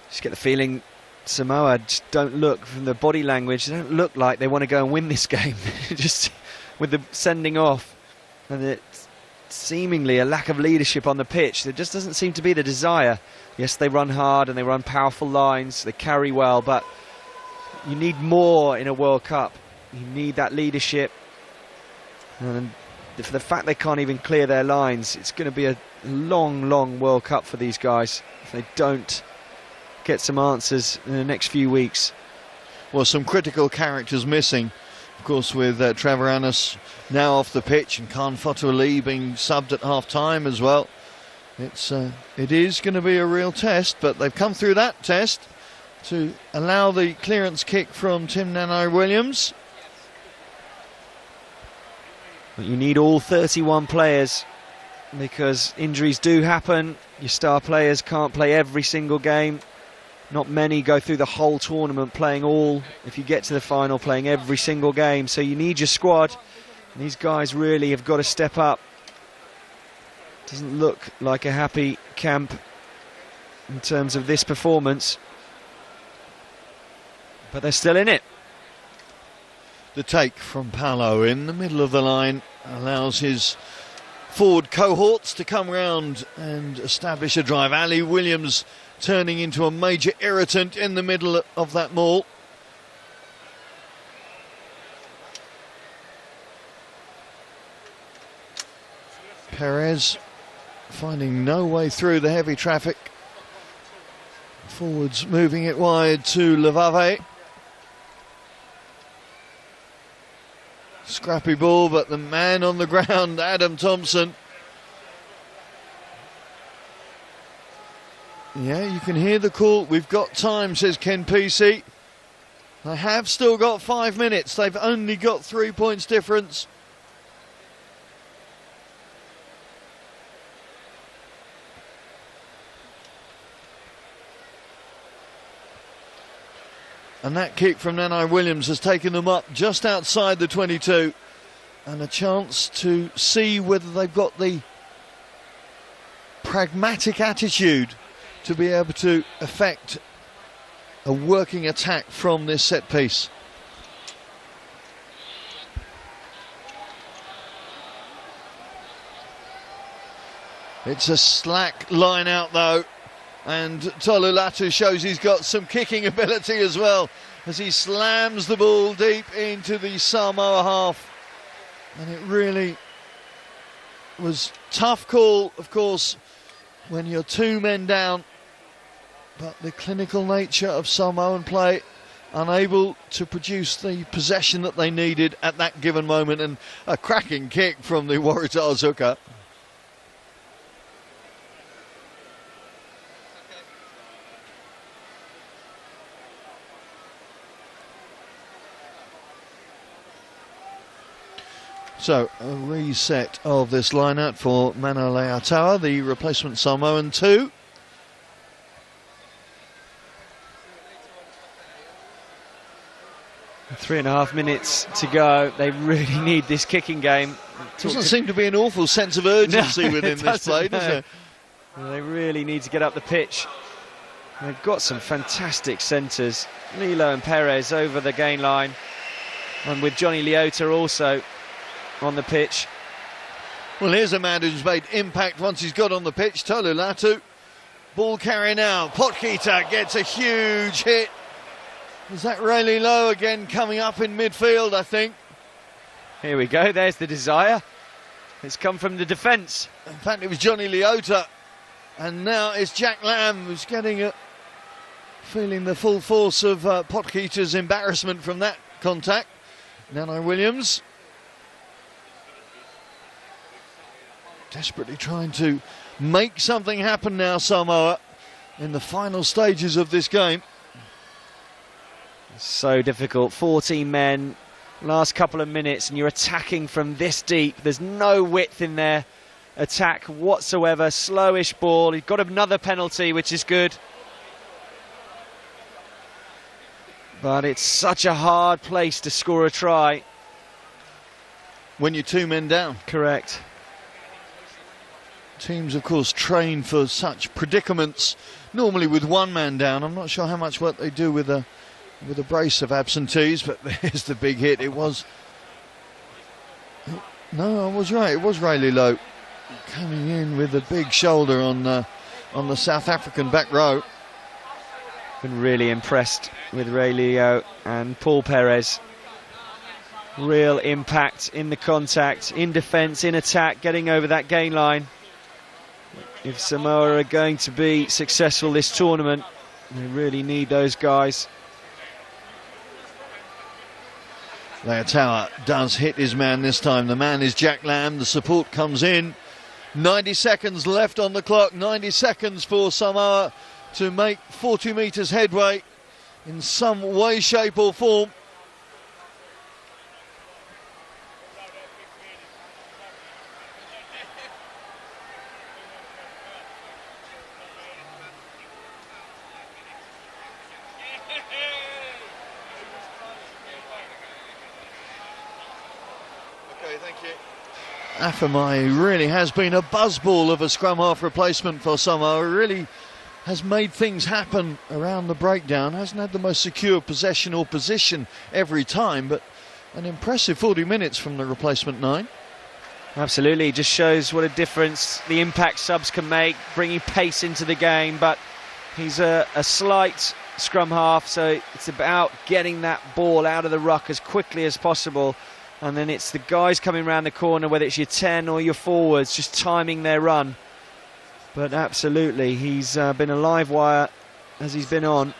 Just get the feeling Samoa just don't look, from the body language, they don't look like they want to go and win this game. Just with the sending off and it's seemingly a lack of leadership on the pitch. There just doesn't seem to be the desire. Yes, they run hard and they run powerful lines, they carry well, but you need more in a World Cup. You need that leadership. And for the fact they can't even clear their lines, it's going to be a long, long World Cup for these guys if they don't get some answers in the next few weeks. Well, some critical characters missing, of course, with Trevor Annis now off the pitch and Khan Fotu Ali being subbed at half-time as well. It is going to be a real test, but they've come through that test to allow the clearance kick from Tim Nanai-Williams. You need all 31 players because injuries do happen. Your star players can't play every single game. Not many go through the whole tournament playing all, if you get to the final, playing every single game. So you need your squad. And these guys really have got to step up. Doesn't look like a happy camp in terms of this performance. But they're still in it. The take from Paolo in the middle of the line allows his forward cohorts to come round and establish a drive. Ali Williams turning into a major irritant in the middle of that maul. Perez finding no way through the heavy traffic. Forwards moving it wide to Levave. Scrappy ball, but the man on the ground, Adam Thompson. Yeah, you can hear the call. We've got time, says Ken Pesey. They have still got 5 minutes. They've only got 3 points difference. And that kick from Nanai-Williams has taken them up just outside the 22. And a chance to see whether they've got the pragmatic attitude to be able to effect a working attack from this set piece. It's a slack line out though, and Tolu Latu shows he's got some kicking ability as well as he slams the ball deep into the Samoa half. And it really was tough call, of course, when you're 2 men down, but the clinical nature of Samoan play, unable to produce the possession that they needed at that given moment, and a cracking kick from the Waratahs hooker. So, a reset of this line-out for Mano Leataua, the replacement Samoan 2. Three and a half minutes to go. They really need this kicking game. Doesn't seem to be an awful sense of urgency within this play, does it? Well, they really need to get up the pitch. They've got some fantastic centres. Lilo and Perez over the gain line, and with Johnny Leota also on the pitch. Well, here's a man who's made impact once he's got on the pitch, Tolu Latu. Ball carry now, Potkita gets a huge hit. Is that Rayleigh Lowe again coming up in midfield, I think? Here we go, there's the desire. It's come from the defence. In fact, it was Johnny Leota. And now it's Jack Lamb who's getting feeling the full force of Potkita's embarrassment from that contact. Nano Williams desperately trying to make something happen now, Samoa, in the final stages of this game. So difficult, 14 men, last couple of minutes, and you're attacking from this deep. There's no width in their attack whatsoever. Slowish ball. He's got another penalty, which is good. But it's such a hard place to score a try. When you're 2 men down. Correct. Teams, of course, train for such predicaments, normally with 1 man down. I'm not sure how much work they do with a brace of absentees, but there's the big hit. It was... No, I was right. It was Rayleigh Lowe coming in with a big shoulder on the South African back row. Been really impressed with Rayleigh Lowe and Paul Perez. Real impact in the contact, in defence, in attack, getting over that gain line. If Samoa are going to be successful this tournament, they really need those guys. Leataua does hit his man this time. The man is Jack Lamb. The support comes in. 90 seconds left on the clock. 90 seconds for Samoa to make 40 metres headway in some way, shape or form. Afamai really has been a buzzball of a scrum half replacement for Samoa. Really has made things happen around the breakdown. Hasn't had the most secure possession or position every time, but an impressive 40 minutes from the replacement 9. Absolutely, just shows what a difference the impact subs can make, bringing pace into the game. But he's a slight scrum half, so it's about getting that ball out of the ruck as quickly as possible. And then it's the guys coming around the corner, whether it's your 10 or your forwards, just timing their run. But absolutely, he's been a live wire as he's been on.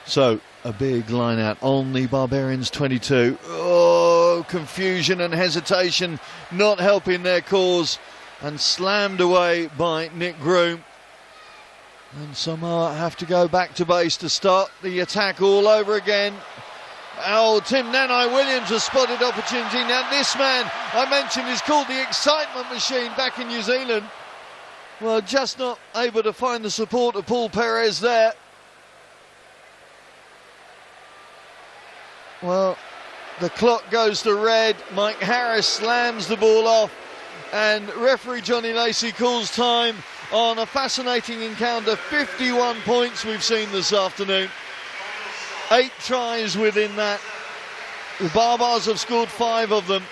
So, a big line out on the Barbarians 22. Oh, confusion and hesitation not helping their cause, and slammed away by Nick Groom. And Samoa have to go back to base to start the attack all over again. Oh, Tim Nanai-Williams has spotted opportunity. Now this man I mentioned is called the excitement machine back in New Zealand. Well, just not able to find the support of Paul Perez there. Well, the clock goes to red. Mike Harris slams the ball off, and referee Johnny Lacey calls time on a fascinating encounter. 51 points we've seen this afternoon. 8 tries within that. The Barbars have scored 5 of them.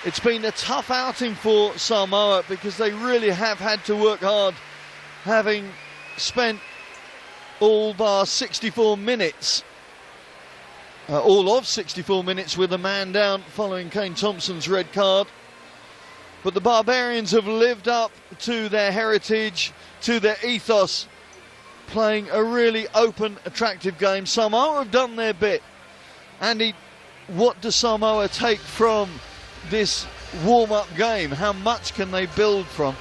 It's been a tough outing for Samoa because they really have had to work hard, having spent all bar 64 minutes, all of 64 minutes with a man down following Kane Thompson's red card. But the Barbarians have lived up to their heritage, to their ethos, playing a really open, attractive game. Samoa have done their bit. Andy, what does Samoa take from this warm-up game? How much can they build from?